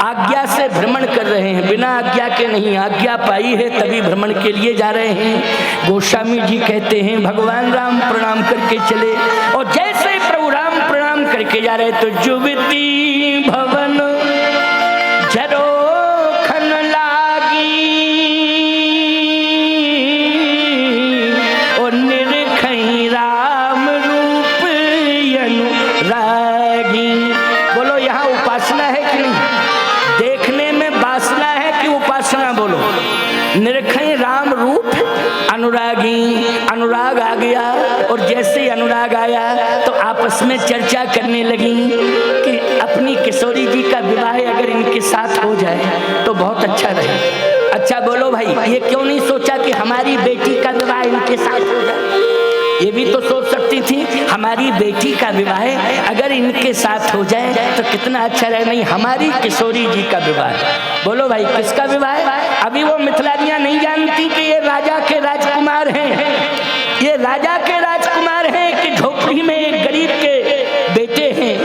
आज्ञा से भ्रमण कर रहे हैं, बिना आज्ञा के नहीं, आज्ञा पाई है तभी भ्रमण के लिए जा रहे हैं। गोस्वामी जी कहते हैं भगवान राम प्रणाम करके चले, और जैसे ही प्रभु राम प्रणाम करके जा रहे तो जुबती भवन जरो खन लागी, और निरखई राम रूप अनुरागी। बोलो यहाँ उपासना है कि नहीं? देखने में वासना है कि उपासना? बोलो निरखई राम रूप अनुरागी। अनुराग आ गया, और जैसे ही अनुराग आया तो आपस में चर्चा करने लगी कि अपनी किशोरी जी का विवाह अगर इनके साथ हो जाए तो बहुत अच्छा रहे। अच्छा बोलो भाई, ये क्यों नहीं सोचा कि हमारी बेटी का विवाह इनके साथ हो जाए? ये भी तो सोच सकती थी, हमारी बेटी का विवाह अगर इनके साथ हो जाए तो कितना अच्छा रहे। नहीं, हमारी किशोरी जी का विवाह। बोलो भाई किसका विवाह? अभी वो मिथिलानियां नहीं जानती कि ये राजा के राजकुमार हैं, ये राजा के राजकुमार हैं कि झोपड़ी में एक गरीब के बेटे हैं,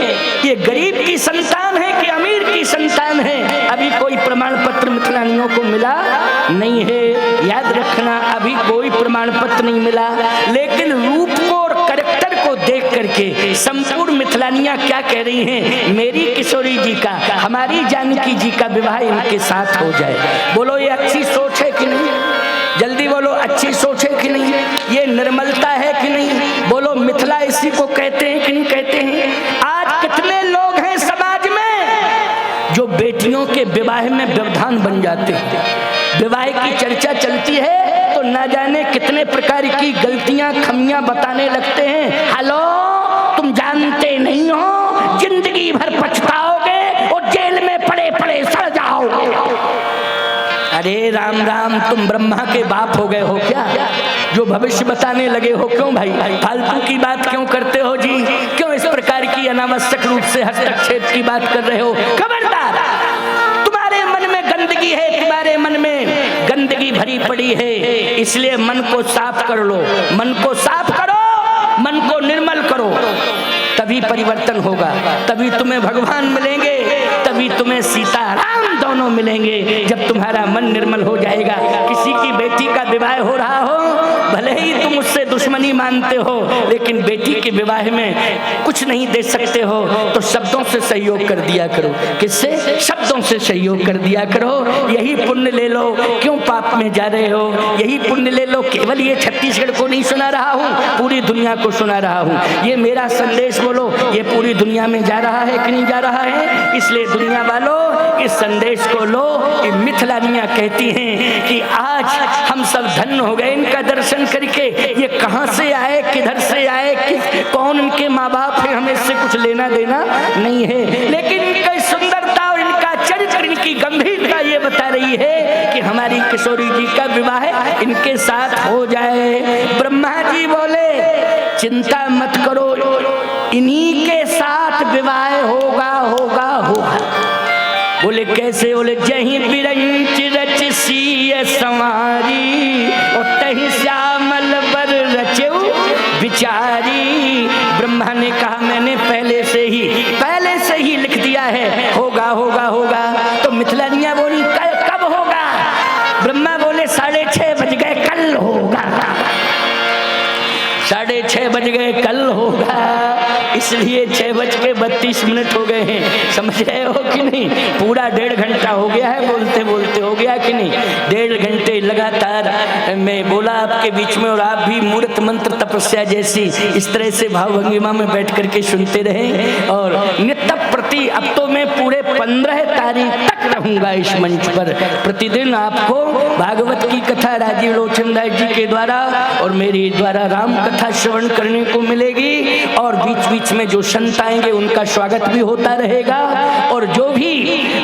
ये गरीब की संतान है कि अमीर की संतान है। अभी कोई प्रमाण पत्र मिथिलानियों को मिला नहीं है, याद रखना, अभी कोई प्रमाण पत्र नहीं मिला। लेकिन रूप को और कैरेक्टर को देख करके संपूर्ण मिथिलानियां क्या कह रही हैं? मेरी किशोरी जी का, हमारी जानकी जी का विवाह इनके साथ हो जाए। बोलो ये अच्छी सोच है कि नहीं? जल्दी बोलो, अच्छी सोच है कि नहीं? ये निर्मलता है कि नहीं? बोलो मिथिला इसी को कहते हैं कि नहीं कहते हैं? आज कितने लोग हैं समाज में जो बेटियों के विवाह में व्यवधान बन जाते हैं। विवाह की चर्चा चलती है तो न जाने कितने प्रकार की गलतियां खमियां बताने लगते हैं। हेलो, तुम जानते नहीं हो, जिंदगी भर पछताओगे और जेल में पड़े पड़े सड़ जाओगे। अरे राम राम, तुम ब्रह्मा के बाप हो गए हो क्या, जो भविष्य बताने लगे हो? क्यों भाई फालतू की बात क्यों करते हो जी? क्यों इस प्रकार की अनावश्यक रूप से हस्तक्षेप की बात कर रहे हो? खबरदार, तुम्हारे मन में गंदगी है, तुम्हारे मन में गंदगी भरी पड़ी है। इसलिए मन को साफ कर लो, मन को साफ करो, मन को निर्मल करो, तभी परिवर्तन होगा, तभी तुम्हें भगवान मिलेंगे, तभी तुम्हें सीता राम दोनों मिलेंगे। जब तुम्हारा मन निर्मल हो जाएगा। किसी की बेटी का विवाह हो रहा हो, भले ही तुम उससे दुश्मनी मानते हो, लेकिन बेटी के विवाह में कुछ नहीं दे सकते हो तो शब्दों से सहयोग कर दिया करो। किससे? शब्दों से सहयोग कर दिया करो। यही पुण्य ले लो, क्यों पाप में जा रहे हो? यही पुण्य ले लो। केवल ये छत्तीसगढ़ को नहीं सुना रहा हूँ, पूरी दुनिया को सुना रहा हूँ। ये मेरा संदेश बोलो, ये पूरी दुनिया में जा रहा है कि नहीं जा रहा है? इसलिए दुनिया वालों इस संदेश को लो। कि मिथिलानियां कहती हैं कि आज हम सब धन्य हो गए इनका दर्शन करके। ये कहां से आए, किधर से आए, कौन इनके माँ बाप है, हमें इससे कुछ लेना देना नहीं है, लेकिन इनकी सुंदरता और इनका चरित्र, इनकी गंभीरता ये बता रही है कि हमारी किशोरी जी का विवाह इनके साथ हो जाए। ब्रह्मा जी बोले चिंता मत करो, इन्हीं के साथ विवाह होगा होगा होगा। बोले कैसे? बोले जहीं बिरंच रच सीय संवारी और तहीं श्यामल बर रचेऊ बिचारी। ब्रह्मा ने कहा मैंने पहले से ही लिख दिया है, होगा होगा होगा। तो मिथिलानियां बोली कब होगा? ब्रह्मा बोले 6:30 बज गए, कल होगा। 6:30 बज गए, कल होगा। इसलिए 6:32 हो गए हैं। समझ रहे हो कि नहीं? पूरा 1.5 घंटा हो गया है, बोलते बोलते हो गया कि नहीं? 1.5 घंटे लगातार मैं बोला आपके बीच में, और आप भी मूर्त मंत्र तपस्या जैसी इस तरह से भावभंगिमा में बैठ करके सुनते रहे। और नित्य प्रति अब तो मैं पूरे 15 तारीख तक रहूंगा इस मंच पर। प्रतिदिन आपको भागवत की कथा राजीव लोचन दास जी के द्वारा और मेरे द्वारा राम कथा श्रवण करने को मिलेगी। और बीच बीच में जो संत आएंगे उनका स्वागत भी होता रहेगा। और जो भी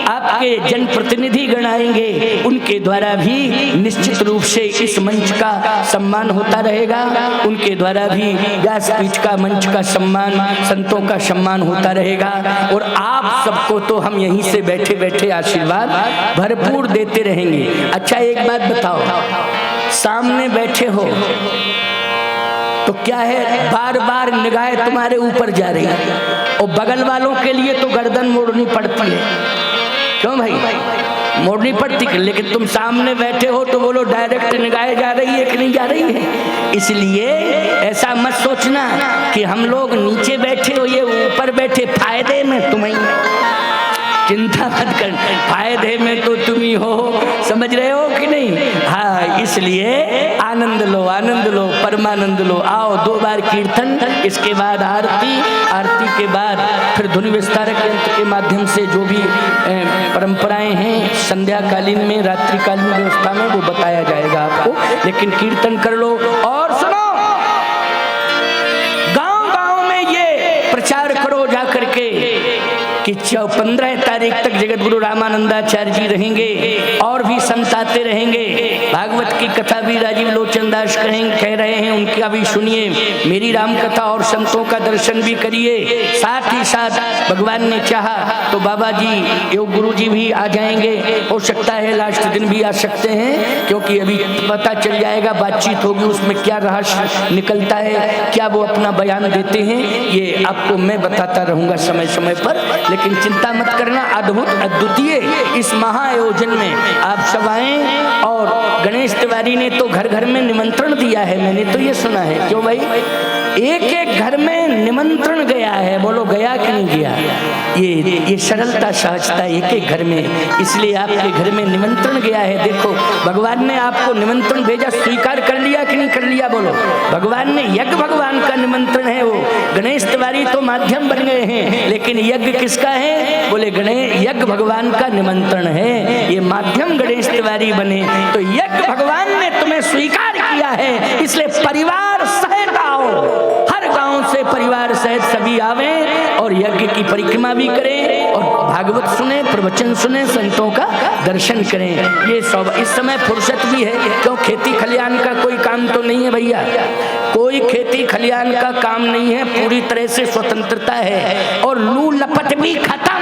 आपके जनप्रतिनिधि गण आएंगे उनके द्वारा भी निश्चित रूप से इस मंच का सम्मान होता रहेगा। उनके द्वारा भी व्यासपीठ का मंच का सम्मान, संतों का सम्मान होता रहेगा। और आप सबको तो हम यहीं से बैठे बैठे आशीर्वाद भरपूर देते रहेंगे। अच्छा एक बात बताओ, सामने बैठे हो तो क्या है, बार बार निगाहें तुम्हारे ऊपर जा रही है, और बगल वालों के लिए तो गर्दन मोड़नी पड़ती है। क्यों भाई? मोड़नी पड़ती है, लेकिन तुम सामने बैठे हो तो बोलो डायरेक्ट निगाहें जा रही है कि नहीं जा रही है? इसलिए ऐसा मत सोचना कि हम लोग नीचे बैठे हो, ये ऊपर बैठे फायदे में तुम्हें। चिंता मत कर, फायदे में तो तुम ही हो। समझ रहे हो कि नहीं? हाँ, इसलिए आनंद लो, परमानंद लो। आओ 2 बार कीर्तन, इसके बाद आरती, आरती के बाद फिर धुनि विस्तारक यंत्र के माध्यम से जो भी परंपराएं हैं संध्याकालीन में, रात्रिकालीन व्यवस्था में, वो बताया जाएगा आपको। लेकिन कीर्तन कर लो। और सुनो, गांव-गांव में ये प्रचार करो जा करके कि 15 तारीख तक जगत गुरु रामानंदाचार्य जी रहेंगे और भी संत आते रहेंगे। भागवत की कथा भी राजीव लोचन दास कह रहे हैं, उनका भी सुनिए। मेरी राम कथा और संतों का दर्शन भी करिए। साथ ही साथ भगवान ने चाहा तो बाबा जी, योग गुरु जी भी आ जाएंगे। हो सकता है लास्ट दिन भी आ सकते हैं, क्योंकि अभी पता चल जाएगा, बातचीत होगी, उसमें क्या रहस्य निकलता है, क्या वो अपना बयान देते हैं, ये आपको मैं बताता रहूंगा समय समय पर। लेकिन चिंता मत करना, अद्भुत अद्वितीय इस महाआयोजन में आप सब आएं। और गणेश तिवारी ने तो घर घर में निमंत्रण दिया है, मैंने तो ये सुना है। क्यों भाई? एक एक घर में निमंत्रण गया है। बोलो गया कि नहीं गया? ये सरलता सहजता एक एक घर में, इसलिए आपके घर में निमंत्रण गया है। देखो भगवान ने आपको निमंत्रण भेजा, स्वीकार कर लिया कि नहीं कर लिया? बोलो। भगवान ने यज्ञ, भगवान का निमंत्रण है वो। गणेश तिवारी तो माध्यम बन गए हैं, लेकिन यज्ञ किसका है? बोले गणेश, यज्ञ भगवान का निमंत्रण है, ये माध्यम गणेश तिवारी बने। तो यज्ञ भगवान ने तुम्हें स्वीकार किया है, इसलिए परिवार सहित आओ। हर गांव से परिवार सहित सभी आवे और यज्ञ की परिक्रमा भी करें और भागवत सुने, प्रवचन सुने, संतों का दर्शन करें। ये सब इस समय फुर्सत भी है, क्यों? खेती खलियान का कोई काम तो नहीं है भैया, कोई खेती खलियान का काम नहीं है, पूरी तरह से स्वतंत्रता है। और लू लपट भी खत्म।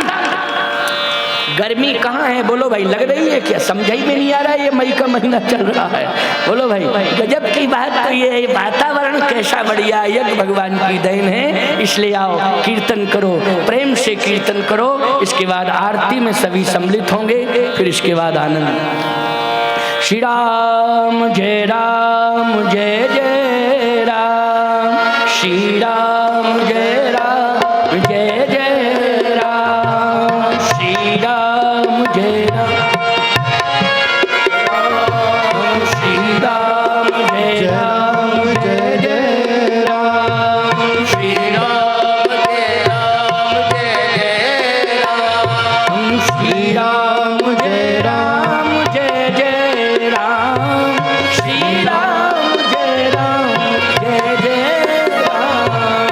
गर्मी कहाँ है? बोलो भाई, लग रही है क्या? समझ ही में नहीं आ रहा है, ये मई का महीना चल रहा है। बोलो भाई, गजब की बात तो ये है, वातावरण कैसा बढ़िया, यज्ञ भगवान की देन है। इसलिए आओ, कीर्तन करो, प्रेम से कीर्तन करो। इसके बाद आरती में सभी सम्मिलित होंगे, फिर इसके बाद आनंद। श्री राम जय राम, जय जय राम। श्री राम जय राम, जय जय राम। श्री राम जय राम, श्री राम जय राम, जय जय राम। श्री राम जय राम, जय जय राम। श्री राम जय राम, जय जय राम। श्री राम जय राम, जय जय राम।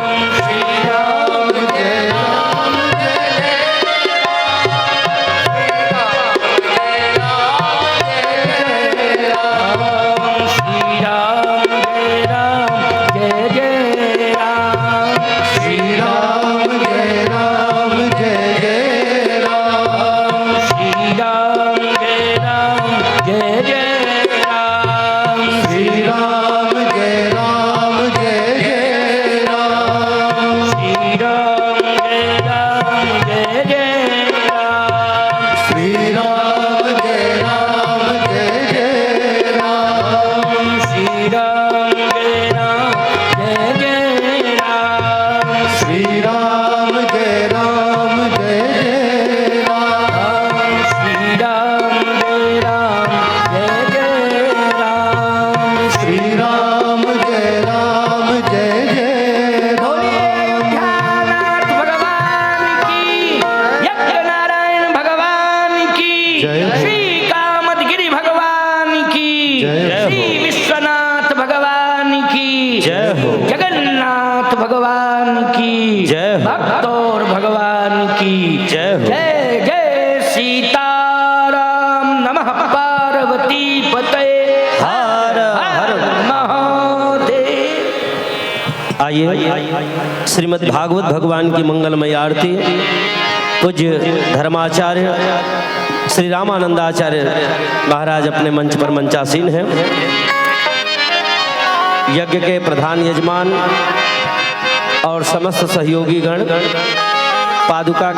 जगन्नाथ भगवान की जय हो। भक्त और भगवान की जय हो। जय जय सीताराम। नमः पार्वती पते हर हर महादेव। आइए श्रीमद् भागवत भगवान की मंगलमय आरती पूज्य धर्माचार्य श्री रामानंदाचार्य महाराज अपने मंच पर मंचासीन हैं। यज्ञ के प्रधान यजमान और समस्त सहयोगी गण पादुका के